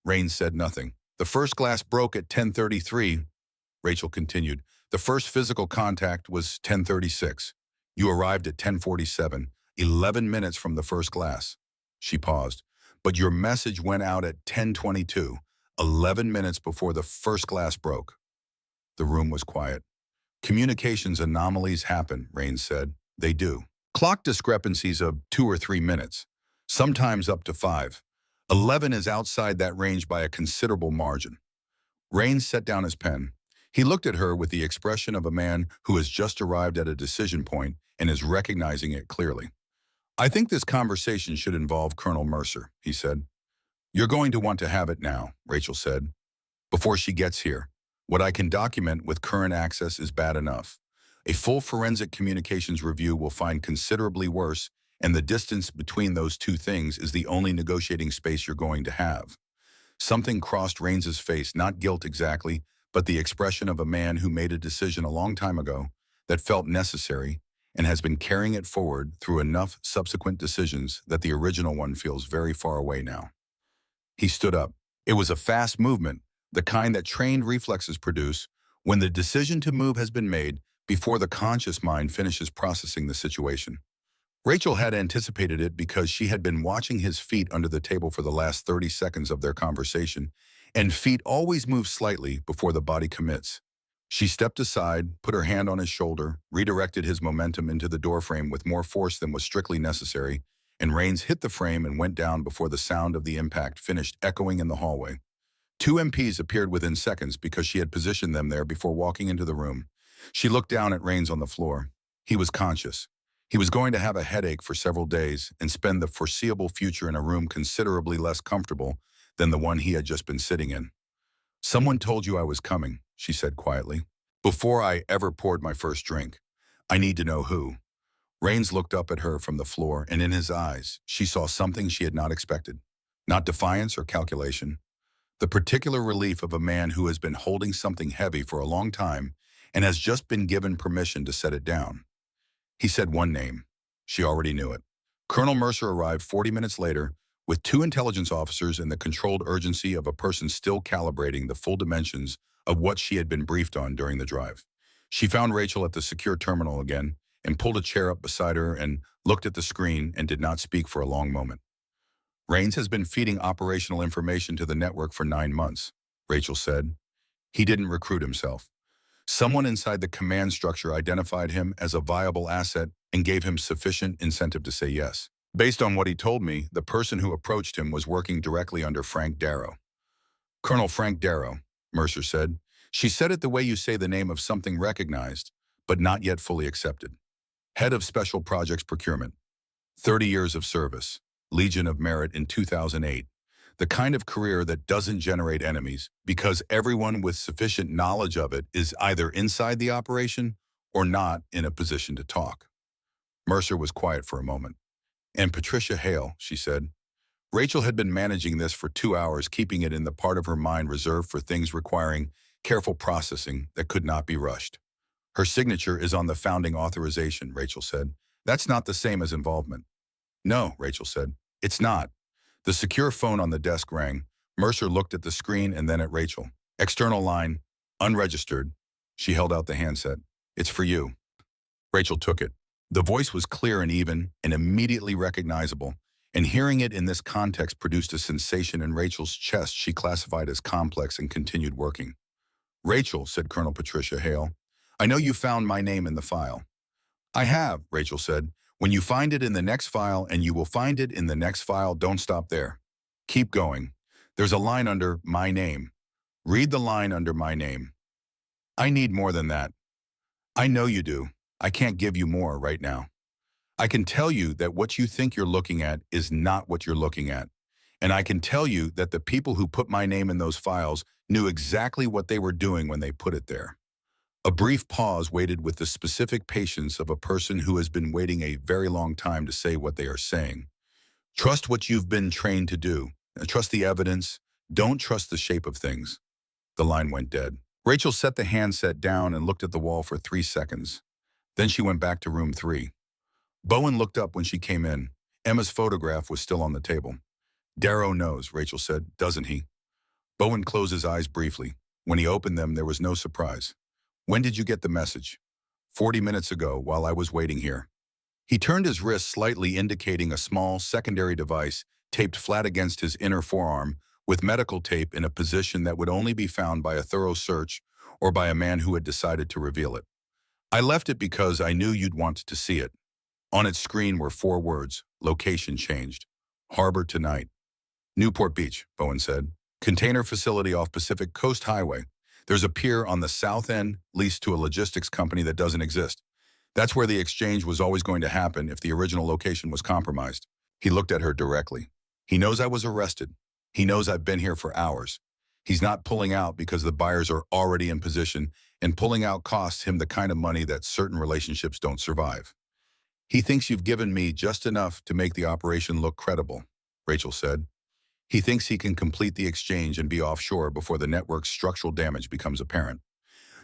Rains said nothing. The first glass broke at 10:33, Rachel continued. The first physical contact was 10:36. You arrived at 10:47, 11 minutes from the first glass. She paused. But your message went out at 10:22, 11 minutes before the first glass broke. The room was quiet. Communications anomalies happen, Rains said. They do. Clock discrepancies of 2 or 3 minutes, sometimes up to 5. 11 is outside that range by a considerable margin. Rains set down his pen. He looked at her with the expression of a man who has just arrived at a decision point and is recognizing it clearly. I think this conversation should involve Colonel Mercer, he said. You're going to want to have it now, Rachel said, before she gets here. What I can document with current access is bad enough. A full forensic communications review will find considerably worse, and the distance between those two things is the only negotiating space you're going to have. Something crossed Raines's face, not guilt exactly, but the expression of a man who made a decision a long time ago that felt necessary and has been carrying it forward through enough subsequent decisions that the original one feels very far away now. He stood up. It was a fast movement, the kind that trained reflexes produce when the decision to move has been made before the conscious mind finishes processing the situation. Rachel had anticipated it because she had been watching his feet under the table for the last 30 seconds of their conversation, and feet always move slightly before the body commits. She stepped aside, put her hand on his shoulder, redirected his momentum into the doorframe with more force than was strictly necessary, and Raines hit the frame and went down before the sound of the impact finished echoing in the hallway. Two MPs appeared within seconds because she had positioned them there before walking into the room. She looked down at Raines on the floor. He was conscious. He was going to have a headache for several days and spend the foreseeable future in a room considerably less comfortable than the one he had just been sitting in. "Someone told you I was coming," she said quietly. "Before I ever poured my first drink. I need to know who." Raines looked up at her from the floor, and in his eyes, she saw something she had not expected. Not defiance or calculation. The particular relief of a man who has been holding something heavy for a long time and has just been given permission to set it down. He said one name. She already knew it. Colonel Mercer arrived 40 minutes later with two intelligence officers in the controlled urgency of a person still calibrating the full dimensions of what she had been briefed on during the drive. She found Rachel at the secure terminal again and pulled a chair up beside her and looked at the screen and did not speak for a long moment. "Raines has been feeding operational information to the network for 9 months," Rachel said. "He didn't recruit himself. Someone inside the command structure identified him as a viable asset and gave him sufficient incentive to say yes. Based on what he told me, the person who approached him was working directly under Frank Darrow." "Colonel Frank Darrow," Mercer said. "She said it the way you say the name of something recognized, but not yet fully accepted. Head of Special Projects Procurement. 30 years of service. Legion of Merit in 2008. The kind of career that doesn't generate enemies because everyone with sufficient knowledge of it is either inside the operation or not in a position to talk." Mercer was quiet for a moment. "And Patricia Hale," she said. Rachel had been managing this for 2 hours, keeping it in the part of her mind reserved for things requiring careful processing that could not be rushed. "Her signature is on the founding authorization," Rachel said. "That's not the same as involvement." "No," Rachel said. "It's not." The secure phone on the desk rang. Mercer looked at the screen and then at Rachel. "External line, unregistered." She held out the handset. "It's for you." Rachel took it. The voice was clear and even and immediately recognizable, and hearing it in this context produced a sensation in Rachel's chest she classified as complex and continued working. "Rachel," said Colonel Patricia Hale, "I know you found my name in the file." "I have," Rachel said. "When you find it in the next file, and you will find it in the next file, don't stop there. Keep going. There's a line under my name. Read the line under my name." "I need more than that." "I know you do. I can't give you more right now. I can tell you that what you think you're looking at is not what you're looking at. And I can tell you that the people who put my name in those files knew exactly what they were doing when they put it there." A brief pause waited with the specific patience of a person who has been waiting a very long time to say what they are saying. "Trust what you've been trained to do. Trust the evidence. Don't trust the shape of things." The line went dead. Rachel set the handset down and looked at the wall for 3 seconds. Then she went back to room 3. Bowen looked up when she came in. Emma's photograph was still on the table. "Darrow knows," Rachel said, "doesn't he?" Bowen closed his eyes briefly. When he opened them, there was no surprise. "When did you get the message?" 40 minutes ago, while I was waiting here." He turned his wrist slightly, indicating a small, secondary device taped flat against his inner forearm with medical tape in a position that would only be found by a thorough search or by a man who had decided to reveal it. "I left it because I knew you'd want to see it." On its screen were 4 words, location changed. "Harbor tonight." "Newport Beach," Bowen said. "Container facility off Pacific Coast Highway. There's a pier on the south end leased to a logistics company that doesn't exist. That's where the exchange was always going to happen if the original location was compromised." He looked at her directly. "He knows I was arrested. He knows I've been here for hours. He's not pulling out because the buyers are already in position, and pulling out costs him the kind of money that certain relationships don't survive." He thinks you've given me just enough to make the operation look credible, Rachel said. He thinks he can complete the exchange and be offshore before the network's structural damage becomes apparent.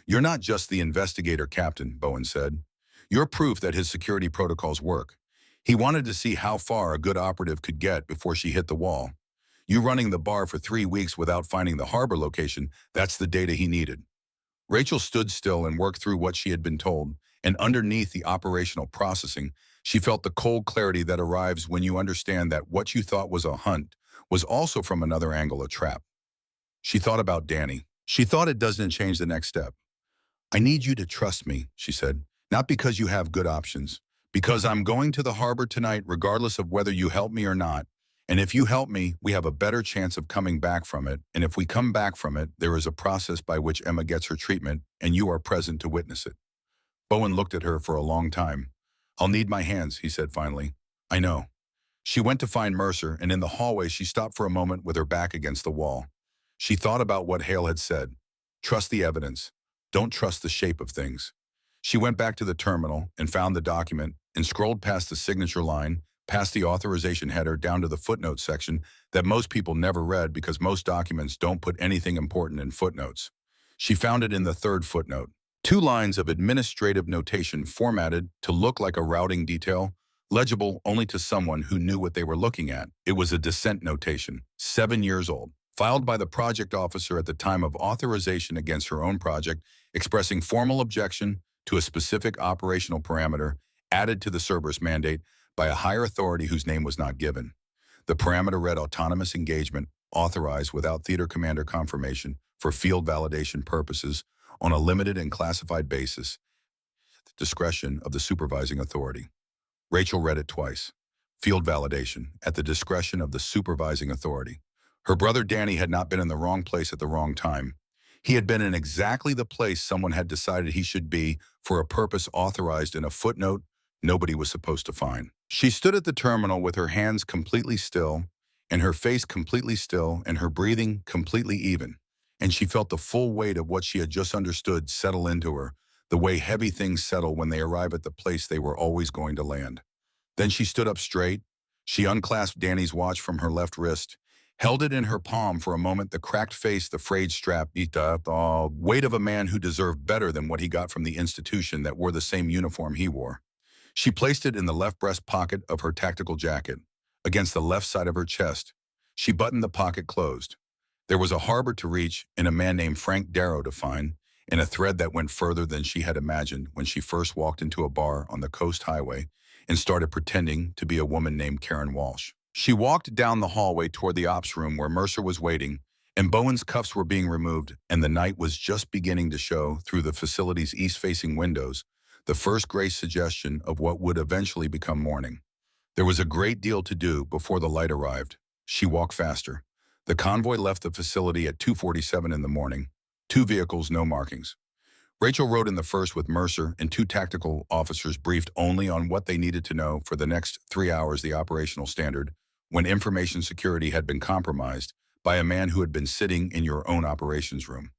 You're not just the investigator, Captain, Bowen said. You're proof that his security protocols work. He wanted to see how far a good operative could get before she hit the wall. You running the bar for 3 weeks without finding the harbor location, that's the data he needed. Rachel stood still and worked through what she had been told, and underneath the operational processing, she felt the cold clarity that arrives when you understand that what you thought was a hunt was also from another angle a trap. She thought about Danny. She thought it doesn't change the next step. I need you to trust me, she said, not because you have good options, because I'm going to the harbor tonight regardless of whether you help me or not. And if you help me, we have a better chance of coming back from it. And if we come back from it, there is a process by which Emma gets her treatment, and you are present to witness it. Bowen looked at her for a long time. I'll need my hands, he said finally. I know. She went to find Mercer, and in the hallway she stopped for a moment with her back against the wall. She thought about what Hale had said. Trust the evidence. Don't trust the shape of things. She went back to the terminal and found the document and scrolled past the signature line, past the authorization header down to the footnote section that most people never read because most documents don't put anything important in footnotes. She found it in the third footnote. 2 lines of administrative notation formatted to look like a routing detail, legible only to someone who knew what they were looking at. It was a dissent notation, 7 years old, filed by the project officer at the time of authorization against her own project, expressing formal objection to a specific operational parameter added to the Cerberus mandate by a higher authority whose name was not given. The parameter read autonomous engagement, authorized without theater commander confirmation for field validation purposes on a limited and classified basis, the discretion of the supervising authority. Rachel read it twice. Field validation, at the discretion of the supervising authority. Her brother Danny had not been in the wrong place at the wrong time. He had been in exactly the place someone had decided he should be for a purpose authorized in a footnote nobody was supposed to find. She stood at the terminal with her hands completely still, and her face completely still, and her breathing completely even. And she felt the full weight of what she had just understood settle into her, the way heavy things settle when they arrive at the place they were always going to land. Then she stood up straight. She unclasped Danny's watch from her left wrist, held it in her palm for a moment, the cracked face, the frayed strap, the weight of a man who deserved better than what he got from the institution that wore the same uniform he wore. She placed it in the left breast pocket of her tactical jacket, against the left side of her chest. She buttoned the pocket closed. There was a harbor to reach and a man named Frank Darrow to find, and a thread that went further than she had imagined when she first walked into a bar on the Coast Highway and started pretending to be a woman named Karen Walsh. She walked down the hallway toward the ops room where Mercer was waiting, and Bowen's cuffs were being removed, and the night was just beginning to show through the facility's east-facing windows, the first gray suggestion of what would eventually become morning. There was a great deal to do before the light arrived. She walked faster. The convoy left the facility at 2:47 in the morning. 2 vehicles, no markings. Rachel rode in the first with Mercer, and 2 tactical officers briefed only on what they needed to know for the next 3 hours, the operational standard, when information security had been compromised by a man who had been sitting in your own operations room.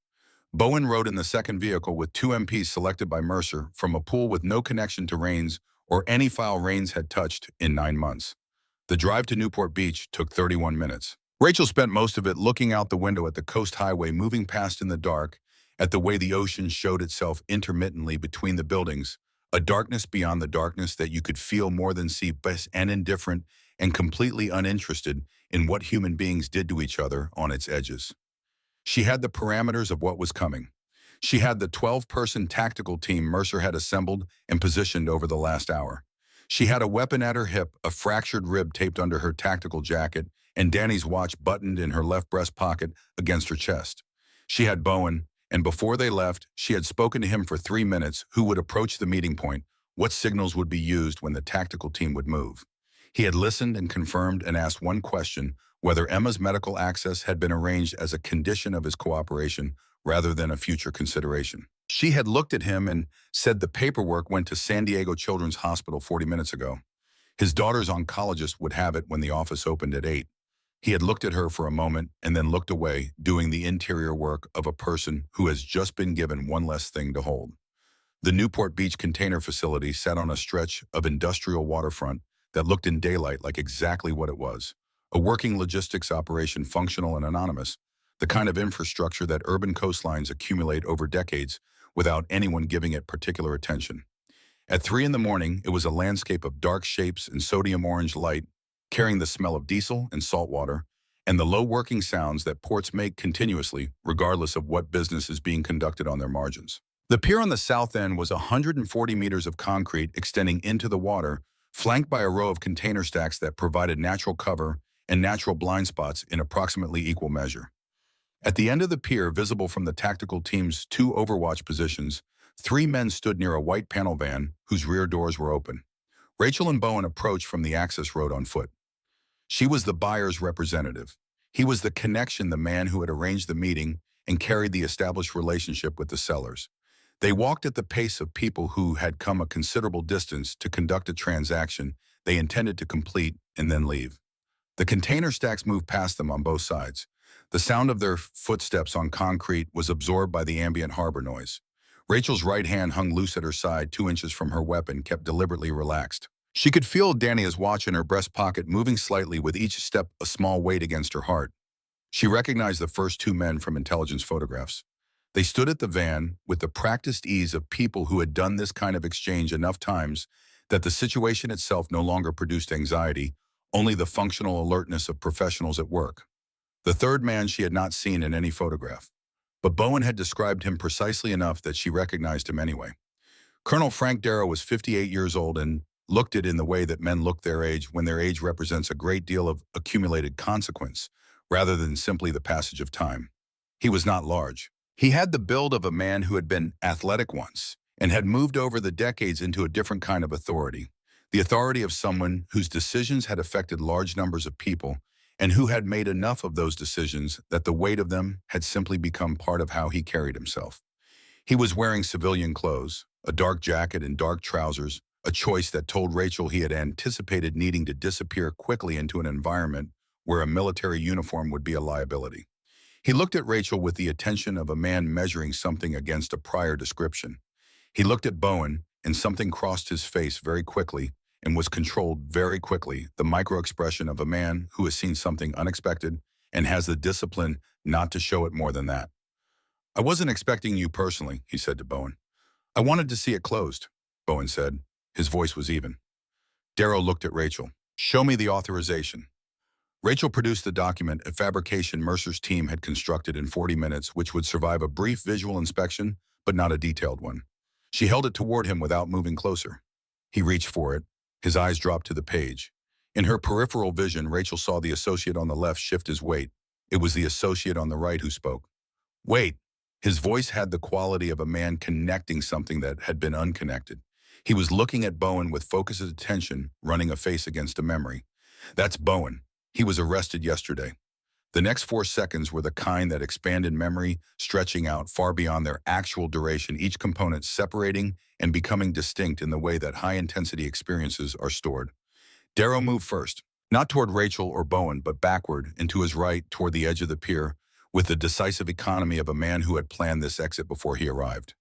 Bowen rode in the second vehicle with 2 MPs selected by Mercer from a pool with no connection to Raines or any file Raines had touched in 9 months. The drive to Newport Beach took 31 minutes. Rachel spent most of it looking out the window at the Coast Highway moving past in the dark, at the way the ocean showed itself intermittently between the buildings, a darkness beyond the darkness that you could feel more than see, and indifferent and completely uninterested in what human beings did to each other on its edges. She had the parameters of what was coming. She had the 12-person tactical team Mercer had assembled and positioned over the last hour. She had a weapon at her hip, a fractured rib taped under her tactical jacket, and Danny's watch buttoned in her left breast pocket against her chest. She had Bowen, and before they left, she had spoken to him for 3 minutes, who would approach the meeting point, what signals would be used when the tactical team would move. He had listened and confirmed and asked one question, whether Emma's medical access had been arranged as a condition of his cooperation rather than a future consideration. She had looked at him and said the paperwork went to San Diego Children's Hospital 40 minutes ago. His daughter's oncologist would have it when the office opened at 8. He had looked at her for a moment and then looked away, doing the interior work of a person who has just been given one less thing to hold. The Newport Beach container facility sat on a stretch of industrial waterfront that looked in daylight like exactly what it was. A working logistics operation, functional and anonymous, the kind of infrastructure that urban coastlines accumulate over decades without anyone giving it particular attention. At 3 in the morning, it was a landscape of dark shapes and sodium orange light, carrying the smell of diesel and salt water, and the low working sounds that ports make continuously, regardless of what business is being conducted on their margins. The pier on the south end was 140 meters of concrete extending into the water, flanked by a row of container stacks that provided natural cover and natural blind spots in approximately equal measure. At the end of the pier, visible from the tactical team's two overwatch positions, three men stood near a white panel van whose rear doors were open. Rachel and Bowen approached from the access road on foot. She was the buyer's representative. He was the connection, the man who had arranged the meeting and carried the established relationship with the sellers. They walked at the pace of people who had come a considerable distance to conduct a transaction they intended to complete and then leave. The container stacks moved past them on both sides. The sound of their footsteps on concrete was absorbed by the ambient harbor noise. Rachel's right hand hung loose at her side, 2 inches from her weapon, kept deliberately relaxed. She could feel Dania's watch in her breast pocket moving slightly with each step, a small weight against her heart. She recognized the first two men from intelligence photographs. They stood at the van with the practiced ease of people who had done this kind of exchange enough times that the situation itself no longer produced anxiety, only the functional alertness of professionals at work. The third man she had not seen in any photograph, but Bowen had described him precisely enough that she recognized him anyway. Colonel Frank Darrow was 58 years old and looked it in the way that men look their age when their age represents a great deal of accumulated consequence, rather than simply the passage of time. He was not large. He had the build of a man who had been athletic once and had moved over the decades into a different kind of authority, the authority of someone whose decisions had affected large numbers of people and who had made enough of those decisions that the weight of them had simply become part of how he carried himself. He was wearing civilian clothes, a dark jacket and dark trousers, a choice that told Rachel he had anticipated needing to disappear quickly into an environment where a military uniform would be a liability. He looked at Rachel with the attention of a man measuring something against a prior description. He looked at Bowen, and something crossed his face very quickly and was controlled very quickly, the micro-expression of a man who has seen something unexpected and has the discipline not to show it more than that. "I wasn't expecting you personally," he said to Bowen. "I wanted to see it closed," Bowen said. His voice was even. Darrow looked at Rachel. "Show me the authorization." Rachel produced the document a fabrication Mercer's team had constructed in 40 minutes, which would survive a brief visual inspection, but not a detailed one. She held it toward him without moving closer. He reached for it. His eyes dropped to the page. In her peripheral vision, Rachel saw the associate on the left shift his weight. It was the associate on the right who spoke. "Wait." His voice had the quality of a man connecting something that had been unconnected. He was looking at Bowen with focused attention, running a face against a memory. "That's Bowen. He was arrested yesterday." The next 4 seconds were the kind that expanded memory, stretching out far beyond their actual duration, each component separating and becoming distinct in the way that high-intensity experiences are stored. Darrow moved first, not toward Rachel or Bowen, but backward and to his right toward the edge of the pier, with the decisive economy of a man who had planned this exit before he arrived.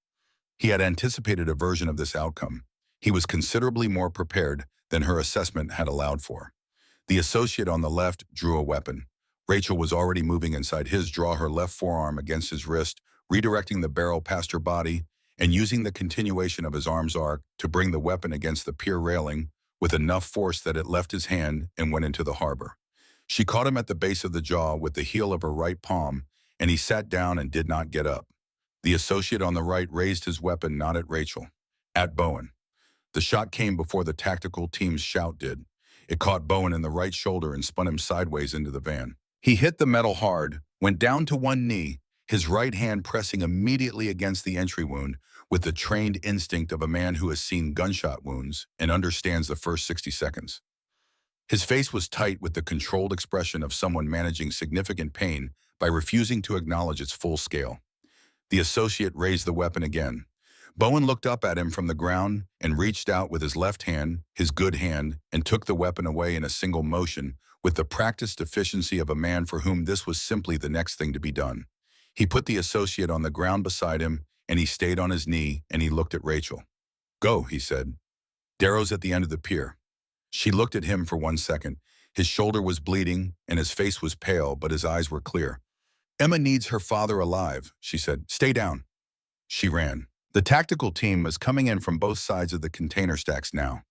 He had anticipated a version of this outcome. He was considerably more prepared than her assessment had allowed for. The associate on the left drew a weapon. Rachel was already moving inside his draw, her left forearm against his wrist, redirecting the barrel past her body, and using the continuation of his arm's arc to bring the weapon against the pier railing with enough force that it left his hand and went into the harbor. She caught him at the base of the jaw with the heel of her right palm, and he sat down and did not get up. The associate on the right raised his weapon not at Rachel, at Bowen. The shot came before the tactical team's shout did. It caught Bowen in the right shoulder and spun him sideways into the van. He hit the metal hard, went down to one knee, his right hand pressing immediately against the entry wound with the trained instinct of a man who has seen gunshot wounds and understands the first 60 seconds. His face was tight with the controlled expression of someone managing significant pain by refusing to acknowledge its full scale. The associate raised the weapon again. Bowen looked up at him from the ground and reached out with his left hand, his good hand, and took the weapon away in a single motion with the practiced efficiency of a man for whom this was simply the next thing to be done. He put the associate on the ground beside him and he stayed on his knee and he looked at Rachel. Go, he said. Darrow's at the end of the pier. She looked at him for 1 second. His shoulder was bleeding and his face was pale, but his eyes were clear. Emma needs her father alive, she said. Stay down. She ran. The tactical team was coming in from both sides of the container stacks now,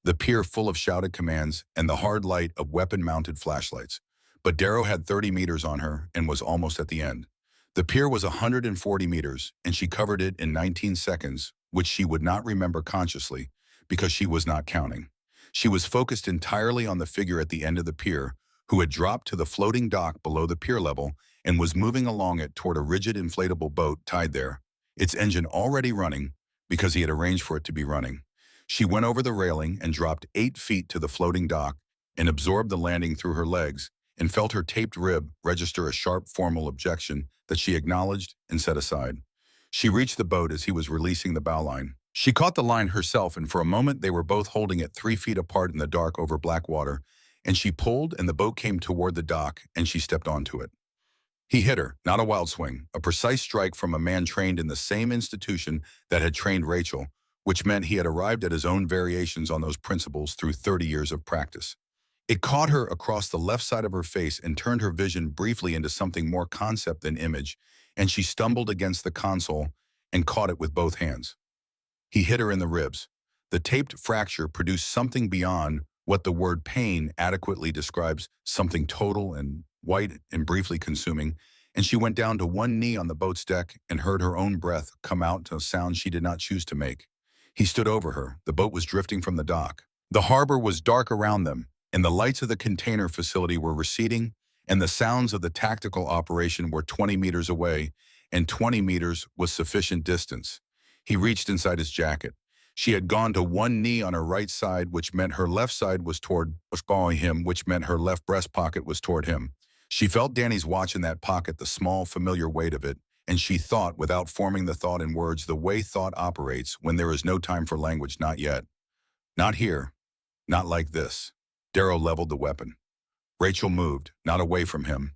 the pier full of shouted commands and the hard light of weapon-mounted flashlights. But Darrow had 30 meters on her and was almost at the end. The pier was 140 meters, and she covered it in 19 seconds, which she would not remember consciously because she was not counting. She was focused entirely on the figure at the end of the pier, who had dropped to the floating dock below the pier level and was moving along it toward a rigid inflatable boat tied there, its engine already running because he had arranged for it to be running. She went over the railing and dropped 8 feet to the floating dock and absorbed the landing through her legs and felt her taped rib register a sharp formal objection that she acknowledged and set aside. She reached the boat as he was releasing the bow line. She caught the line herself, and for a moment they were both holding it 3 feet apart in the dark over black water, and she pulled and the boat came toward the dock and she stepped onto it. He hit her, not a wild swing, a precise strike from a man trained in the same institution that had trained Rachel, which meant he had arrived at his own variations on those principles through 30 years of practice. It caught her across the left side of her face and turned her vision briefly into something more concept than image, and she stumbled against the console and caught it with both hands. He hit her in the ribs. The taped fracture produced something beyond what the word pain adequately describes, something total and white and briefly consuming, and she went down to one knee on the boat's deck and heard her own breath come out to a sound she did not choose to make. He stood over her. The boat was drifting from the dock. The harbor was dark around them, and the lights of the container facility were receding, and the sounds of the tactical operation were 20 meters away, and 20 meters was sufficient distance. He reached inside his jacket. She had gone to one knee on her right side, which meant her left side was following him, which meant her left breast pocket was toward him. She felt Danny's watch in that pocket, the small, familiar weight of it, and she thought, without forming the thought in words, the way thought operates when there is no time for language, not yet. Not here. Not like this. Darrow leveled the weapon. Rachel moved, not away from him,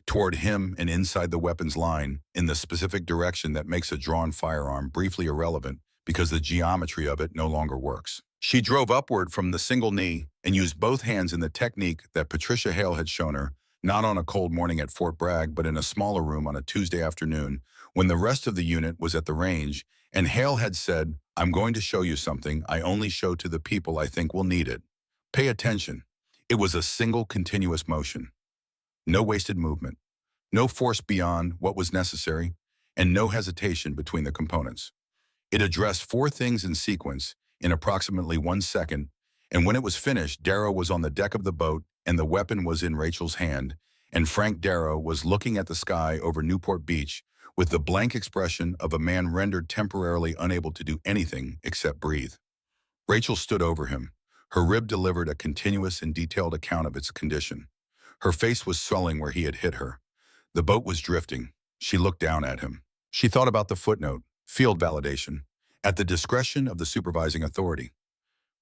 toward him and inside the weapon's line, in the specific direction that makes a drawn firearm briefly irrelevant because the geometry of it no longer works. She drove upward from the single knee and used both hands in the technique that Patricia Hale had shown her, not on a cold morning at Fort Bragg, but in a smaller room on a Tuesday afternoon when the rest of the unit was at the range, and Hale had said, "I'm going to show you something I only show to the people I think will need it. Pay attention." It was a single continuous motion. No wasted movement, no force beyond what was necessary, and no hesitation between the components. It addressed 4 things in sequence in approximately 1 second, and when it was finished, Darrow was on the deck of the boat and the weapon was in Rachel's hand, and Frank Darrow was looking at the sky over Newport Beach with the blank expression of a man rendered temporarily unable to do anything except breathe. Rachel stood over him. Her rib delivered a continuous and detailed account of its condition. Her face was swelling where he had hit her. The boat was drifting. She looked down at him. She thought about the footnote, field validation, at the discretion of the supervising authority.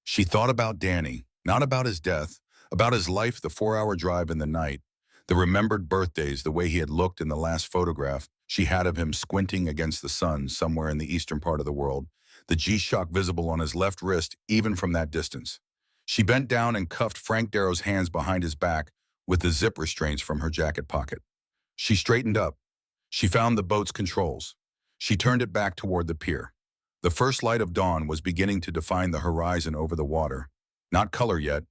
She thought about Danny, not about his death, about his life, the 4-hour drive in the night, the remembered birthdays, the way he had looked in the last photograph she had of him squinting against the sun somewhere in the eastern part of the world, the G-Shock visible on his left wrist even from that distance. She bent down and cuffed Frank Darrow's hands behind his back with the zip restraints from her jacket pocket. She straightened up. She found the boat's controls. She turned it back toward the pier. The first light of dawn was beginning to define the horizon over the water. Not color yet.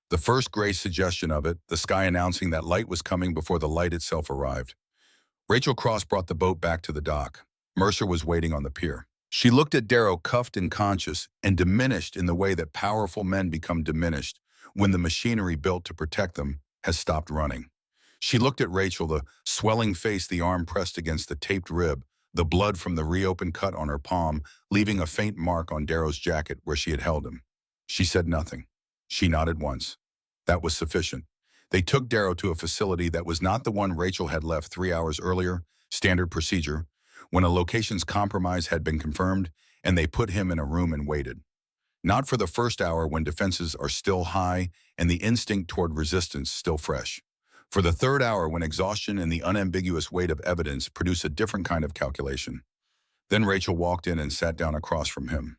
The first gray suggestion of it, the sky announcing that light was coming before the light itself arrived. Rachel Cross brought the boat back to the dock. Mercer was waiting on the pier. She looked at Darrow, cuffed and conscious, and diminished in the way that powerful men become diminished when the machinery built to protect them has stopped running. She looked at Rachel, the swelling face, the arm pressed against the taped rib, the blood from the reopened cut on her palm, leaving a faint mark on Darrow's jacket where she had held him. She said nothing. She nodded once. That was sufficient. They took Darrow to a facility that was not the one Rachel had left 3 hours earlier, standard procedure, when a location's compromise had been confirmed, and they put him in a room and waited. Not for the first hour when defenses are still high and the instinct toward resistance still fresh. For the third hour when exhaustion and the unambiguous weight of evidence produce a different kind of calculation. Then Rachel walked in and sat down across from him.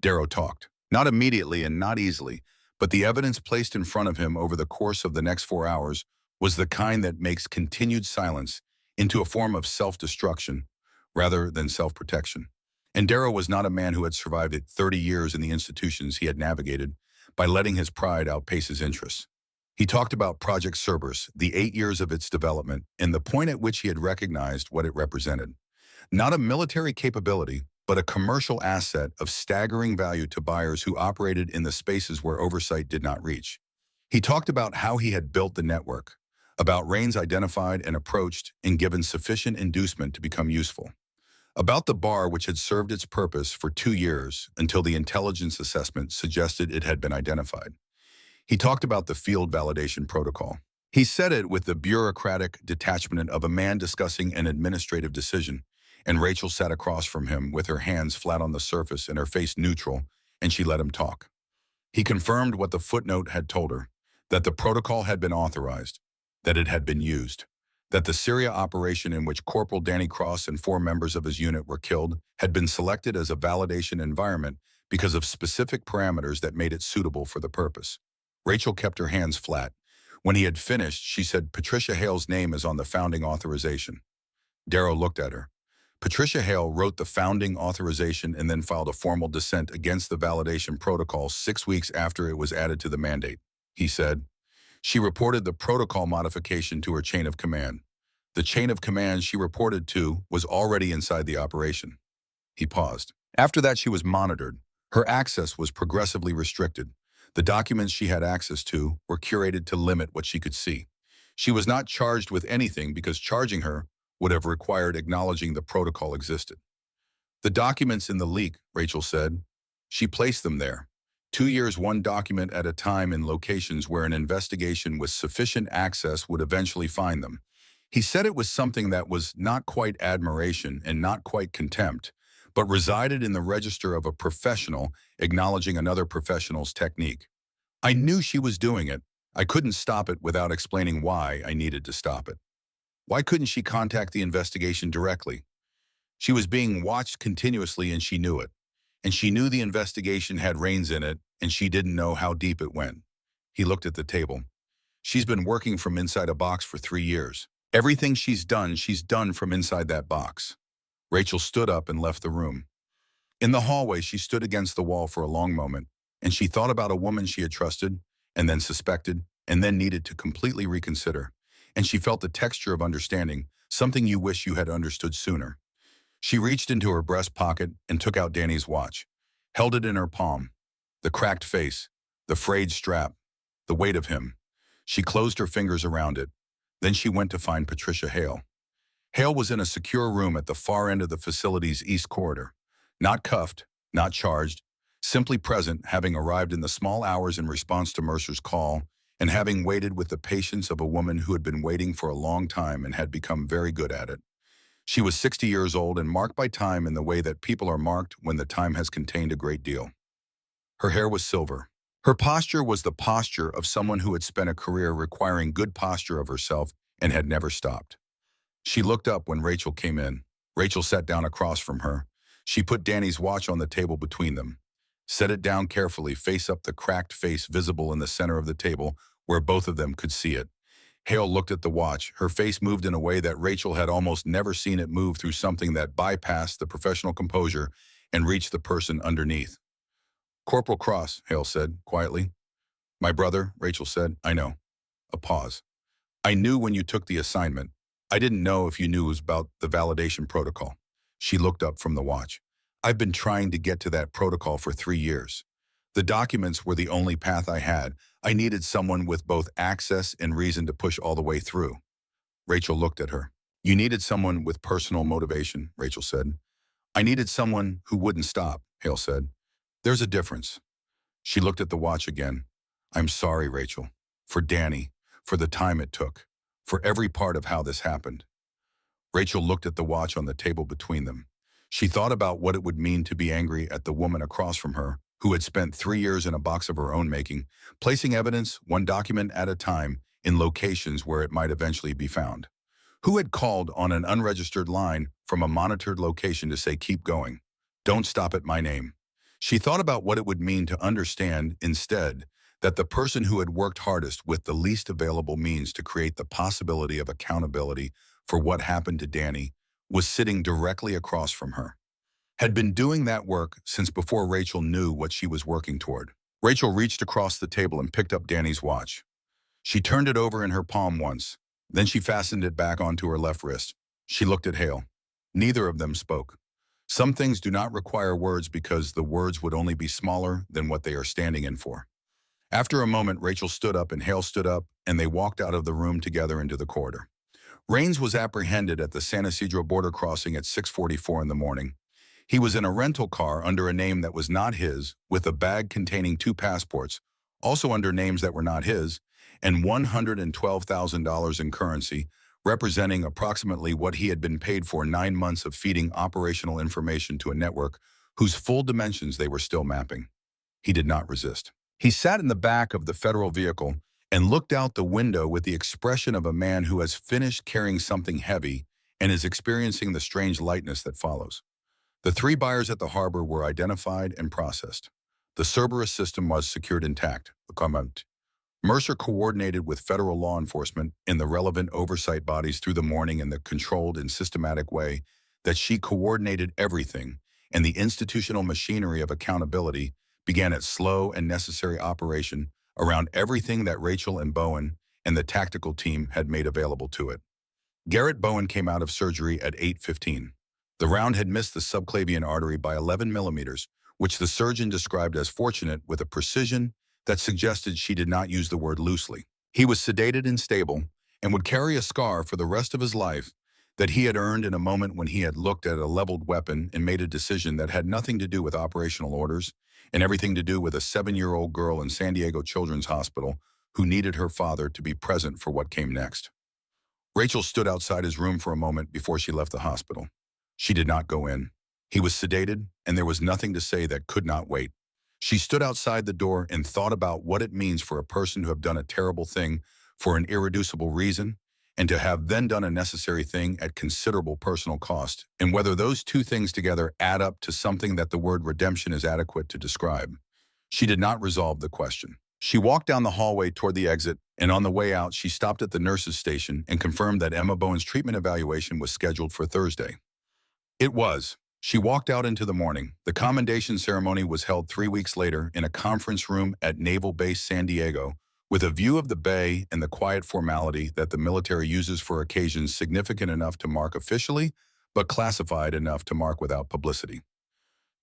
Darrow talked. Not immediately and not easily, but the evidence placed in front of him over the course of the next 4 hours was the kind that makes continued silence into a form of self-destruction rather than self-protection. And Darrow was not a man who had survived it 30 years in the institutions he had navigated by letting his pride outpace his interests. He talked about Project Cerberus, the 8 years of its development, and the point at which he had recognized what it represented. Not a military capability, but a commercial asset of staggering value to buyers who operated in the spaces where oversight did not reach. He talked about how he had built the network, about reigns identified and approached and given sufficient inducement to become useful, about the bar which had served its purpose for 2 years until the intelligence assessment suggested it had been identified. He talked about the field validation protocol. He said it with the bureaucratic detachment of a man discussing an administrative decision, and Rachel sat across from him with her hands flat on the surface and her face neutral, and she let him talk. He confirmed what the footnote had told her, that the protocol had been authorized, that it had been used, that the Syria operation in which Corporal Danny Cross and 4 members of his unit were killed had been selected as a validation environment because of specific parameters that made it suitable for the purpose. Rachel kept her hands flat. When he had finished, she said, "Patricia Hale's name is on the founding authorization." Darrow looked at her. Patricia Hale wrote the founding authorization and then filed a formal dissent against the validation protocol 6 weeks after it was added to the mandate. He said, she reported the protocol modification to her chain of command. The chain of command she reported to was already inside the operation. He paused. After that, she was monitored. Her access was progressively restricted. The documents she had access to were curated to limit what she could see. She was not charged with anything because charging her would have required acknowledging the protocol existed. The documents in the leak, Rachel said. She placed them there. 2 years, one document at a time in locations where an investigation with sufficient access would eventually find them. He said it was something that was not quite admiration and not quite contempt, but resided in the register of a professional acknowledging another professional's technique. I knew she was doing it. I couldn't stop it without explaining why I needed to stop it. Why couldn't she contact the investigation directly? She was being watched continuously and she knew it. And she knew the investigation had reins in it and she didn't know how deep it went. He looked at the table. She's been working from inside a box for 3 years. Everything she's done from inside that box. Rachel stood up and left the room. In the hallway, she stood against the wall for a long moment, and she thought about a woman she had trusted, and then suspected, and then needed to completely reconsider. And she felt the texture of understanding, something you wish you had understood sooner. She reached into her breast pocket and took out Danny's watch, held it in her palm. The cracked face, the frayed strap, the weight of him. She closed her fingers around it. Then she went to find Patricia Hale. Hale was in a secure room at the far end of the facility's east corridor. Not cuffed, not charged, simply present, having arrived in the small hours in response to Mercer's call, and having waited with the patience of a woman who had been waiting for a long time and had become very good at it. She was 60 years old and marked by time in the way that people are marked when the time has contained a great deal. Her hair was silver. Her posture was the posture of someone who had spent a career requiring good posture of herself and had never stopped. She looked up when Rachel came in. Rachel sat down across from her. She put Danny's watch on the table between them. Set it down carefully, face up, the cracked face visible in the center of the table where both of them could see it. Hale looked at the watch. Her face moved in a way that Rachel had almost never seen it move, through something that bypassed the professional composure and reached the person underneath. "Corporal Cross," Hale said quietly. "My brother," Rachel said. "I know." A pause. "I knew when you took the assignment. I didn't know if you knew it was about the validation protocol." She looked up from the watch. "I've been trying to get to that protocol for 3 years. The documents were the only path I had. I needed someone with both access and reason to push all the way through." Rachel looked at her. "You needed someone with personal motivation," Rachel said. "I needed someone who wouldn't stop," Hale said. "There's a difference." She looked at the watch again. "I'm sorry, Rachel. For Danny, for the time it took, for every part of how this happened." Rachel looked at the watch on the table between them. She thought about what it would mean to be angry at the woman across from her, who had spent 3 years in a box of her own making, placing evidence, one document at a time, in locations where it might eventually be found. Who had called on an unregistered line from a monitored location to say, "Keep going. Don't stop at my name." She thought about what it would mean to understand, instead, that the person who had worked hardest with the least available means to create the possibility of accountability for what happened to Danny was sitting directly across from her. Had been doing that work since before Rachel knew what she was working toward. Rachel reached across the table and picked up Danny's watch. She turned it over in her palm once. Then she fastened it back onto her left wrist. She looked at Hale. Neither of them spoke. Some things do not require words because the words would only be smaller than what they are standing in for. After a moment, Rachel stood up and Hale stood up, and they walked out of the room together into the corridor. Raines was apprehended at the San Isidro border crossing at 6:44 in the morning. He was in a rental car under a name that was not his, with a bag containing 2 passports, also under names that were not his, and $112,000 in currency, representing approximately what he had been paid for 9 months of feeding operational information to a network whose full dimensions they were still mapping. He did not resist. He sat in the back of the federal vehicle and looked out the window with the expression of a man who has finished carrying something heavy and is experiencing the strange lightness that follows. The 3 buyers at the harbor were identified and processed. The Cerberus system was secured intact. Mercer coordinated with federal law enforcement in the relevant oversight bodies through the morning in the controlled and systematic way that she coordinated everything, and the institutional machinery of accountability began its slow and necessary operation around everything that Rachel and Bowen and the tactical team had made available to it. Garrett Bowen came out of surgery at 8:15. The round had missed the subclavian artery by 11 millimeters, which the surgeon described as fortunate with a precision that suggested she did not use the word loosely. He was sedated and stable and would carry a scar for the rest of his life that he had earned in a moment when he had looked at a leveled weapon and made a decision that had nothing to do with operational orders and everything to do with a 7-year-old girl in San Diego Children's Hospital who needed her father to be present for what came next. Rachel stood outside his room for a moment before she left the hospital. She did not go in. He was sedated, and there was nothing to say that could not wait. She stood outside the door and thought about what it means for a person to have done a terrible thing for an irreducible reason, and to have then done a necessary thing at considerable personal cost, and whether those 2 things together add up to something that the word redemption is adequate to describe. She did not resolve the question. She walked down the hallway toward the exit, and on the way out, she stopped at the nurse's station and confirmed that Emma Bowen's treatment evaluation was scheduled for Thursday. It was. She walked out into the morning. The commendation ceremony was held 3 weeks later in a conference room at Naval Base San Diego, with a view of the bay and the quiet formality that the military uses for occasions significant enough to mark officially, but classified enough to mark without publicity.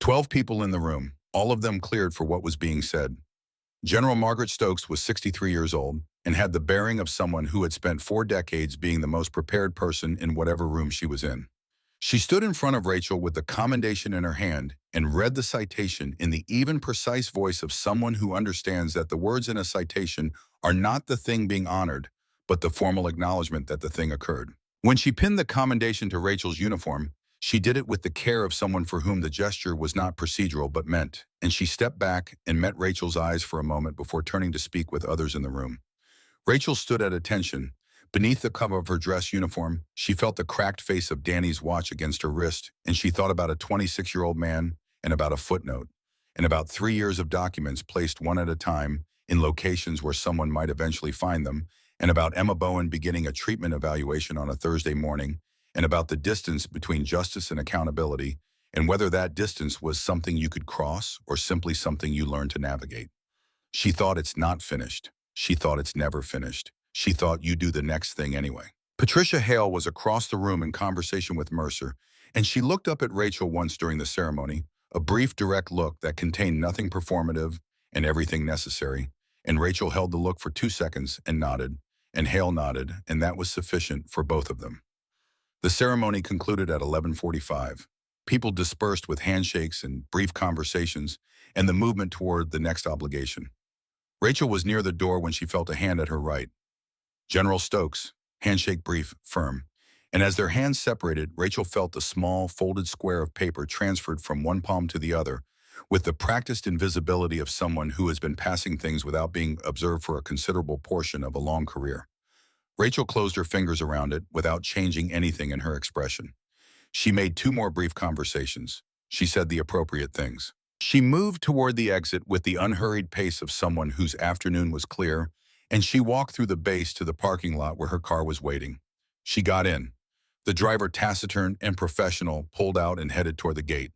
12 people in the room, all of them cleared for what was being said. General Margaret Stokes was 63 years old and had the bearing of someone who had spent 4 decades being the most prepared person in whatever room she was in. She stood in front of Rachel with the commendation in her hand and read the citation in the even precise voice of someone who understands that the words in a citation are not the thing being honored, but the formal acknowledgement that the thing occurred. When she pinned the commendation to Rachel's uniform, she did it with the care of someone for whom the gesture was not procedural but meant, and she stepped back and met Rachel's eyes for a moment before turning to speak with others in the room. Rachel stood at attention. Beneath the cover of her dress uniform, she felt the cracked face of Danny's watch against her wrist, and she thought about a 26-year-old man and about a footnote, and about 3 years of documents placed one at a time in locations where someone might eventually find them, and about Emma Bowen beginning a treatment evaluation on a Thursday morning, and about the distance between justice and accountability, and whether that distance was something you could cross or simply something you learned to navigate. She thought it's not finished. She thought it's never finished. She thought you do the next thing anyway. Patricia Hale was across the room in conversation with Mercer, and she looked up at Rachel once during the ceremony, a brief, direct look that contained nothing performative and everything necessary, and Rachel held the look for 2 seconds and nodded, and Hale nodded, and that was sufficient for both of them. The ceremony concluded at 11:45. People dispersed with handshakes and brief conversations and the movement toward the next obligation. Rachel was near the door when she felt a hand at her right. General Stokes, handshake brief, firm. And as their hands separated, Rachel felt the small, folded square of paper transferred from one palm to the other, with the practiced invisibility of someone who has been passing things without being observed for a considerable portion of a long career. Rachel closed her fingers around it without changing anything in her expression. She made two more brief conversations. She said the appropriate things. She moved toward the exit with the unhurried pace of someone whose afternoon was clear, and she walked through the base to the parking lot where her car was waiting. She got in. The driver, taciturn and professional, pulled out and headed toward the gate.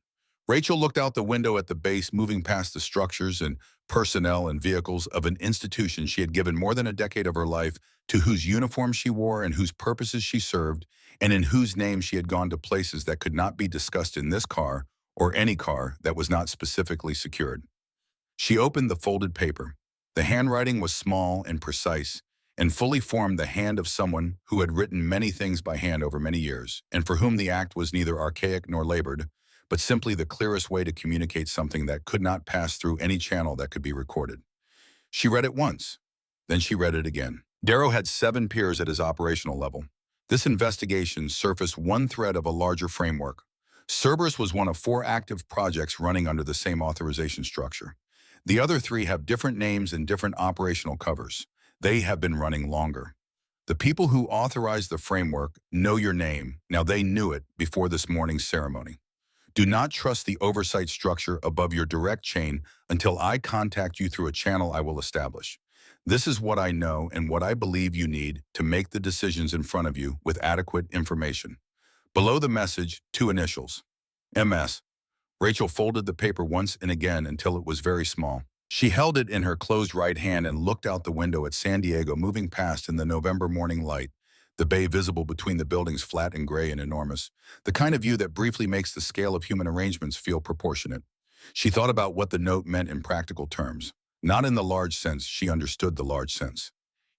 Rachel looked out the window at the base, moving past the structures and personnel and vehicles of an institution she had given more than a decade of her life, to whose uniform she wore and whose purposes she served, and in whose name she had gone to places that could not be discussed in this car or any car that was not specifically secured. She opened the folded paper. The handwriting was small and precise, and fully formed the hand of someone who had written many things by hand over many years, and for whom the act was neither archaic nor labored, but simply the clearest way to communicate something that could not pass through any channel that could be recorded. She read it once. Then she read it again. Darrow had 7 peers at his operational level. This investigation surfaced one thread of a larger framework. Cerberus was one of 4 active projects running under the same authorization structure. The other 3 have different names and different operational covers. They have been running longer. The people who authorized the framework know your name. Now, they knew it before this morning's ceremony. Do not trust the oversight structure above your direct chain until I contact you through a channel I will establish. This is what I know and what I believe you need to make the decisions in front of you with adequate information. Below the message, 2 initials. MS. Rachel folded the paper once and again until it was very small. She held it in her closed right hand and looked out the window at San Diego moving past in the November morning light, the bay visible between the buildings flat and gray and enormous, the kind of view that briefly makes the scale of human arrangements feel proportionate. She thought about what the note meant in practical terms. Not in the large sense she understood the large sense.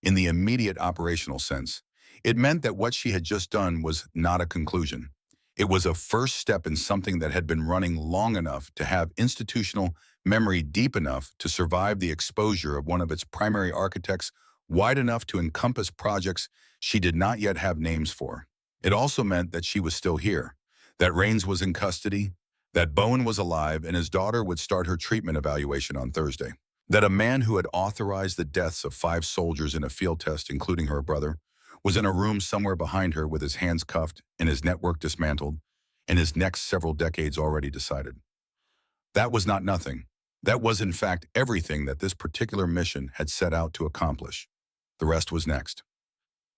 In the immediate operational sense, it meant that what she had just done was not a conclusion. It was a first step in something that had been running long enough to have institutional memory deep enough to survive the exposure of one of its primary architects, wide enough to encompass projects she did not yet have names for. It also meant that she was still here, that Rains was in custody, that Bowen was alive and his daughter would start her treatment evaluation on Thursday, that a man who had authorized the deaths of 5 soldiers in a field test, including her brother, was in a room somewhere behind her with his hands cuffed and his network dismantled, and his next several decades already decided. That was not nothing. That was, in fact, everything that this particular mission had set out to accomplish. The rest was next.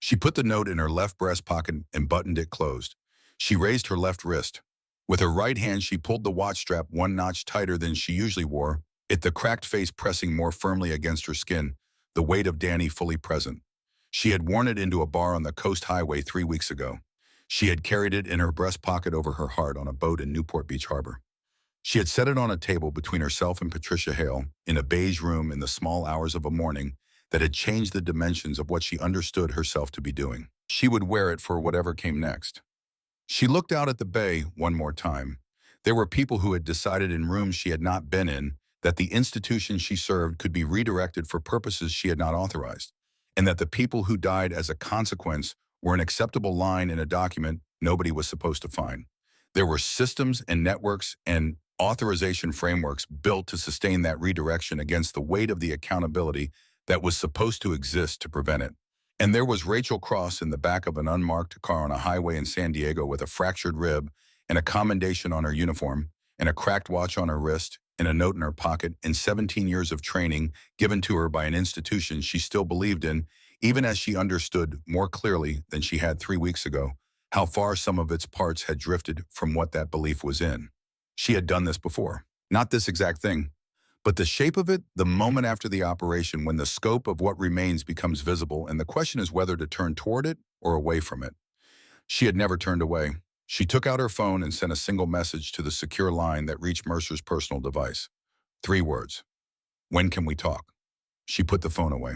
She put the note in her left breast pocket and buttoned it closed. She raised her left wrist. With her right hand, she pulled the watch strap 1 notch tighter than she usually wore, the cracked face pressing more firmly against her skin, the weight of Danny fully present. She had worn it into a bar on the Coast Highway 3 weeks ago. She had carried it in her breast pocket over her heart on a boat in Newport Beach Harbor. She had set it on a table between herself and Patricia Hale in a beige room in the small hours of a morning that had changed the dimensions of what she understood herself to be doing. She would wear it for whatever came next. She looked out at the bay one more time. There were people who had decided in rooms she had not been in that the institution she served could be redirected for purposes she had not authorized, and that the people who died as a consequence were an acceptable line in a document nobody was supposed to find. There were systems and networks and authorization frameworks built to sustain that redirection against the weight of the accountability that was supposed to exist to prevent it. And there was Rachel Cross in the back of an unmarked car on a highway in San Diego with a fractured rib and a commendation on her uniform and a cracked watch on her wrist and a note in her pocket and 17 years of training given to her by an institution she still believed in, even as she understood more clearly than she had 3 weeks ago how far some of its parts had drifted from what that belief was in. She had done this before. Not this exact thing, but the shape of it the moment after the operation when the scope of what remains becomes visible and the question is whether to turn toward it or away from it. She had never turned away. She took out her phone and sent a single message to the secure line that reached Mercer's personal device. 3 words. When can we talk? She put the phone away,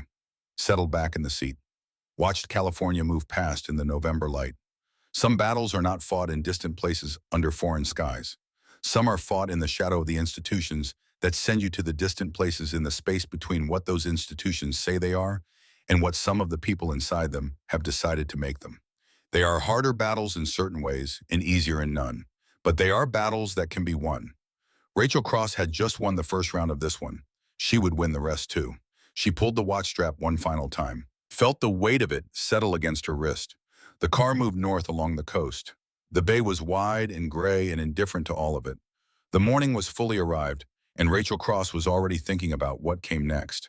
settled back in the seat, watched California move past in the November light. Some battles are not fought in distant places under foreign skies. Some are fought in the shadow of the institutions that send you to the distant places in the space between what those institutions say they are and what some of the people inside them have decided to make them. They are harder battles in certain ways and easier in none, but they are battles that can be won. Rachel Cross had just won the first round of this one. She would win the rest too. She pulled the watch strap one final time. felt the weight of it settle against her wrist. The car moved north along the coast. The bay was wide and gray and indifferent to all of it. The morning was fully arrived, and Rachel Cross was already thinking about what came next.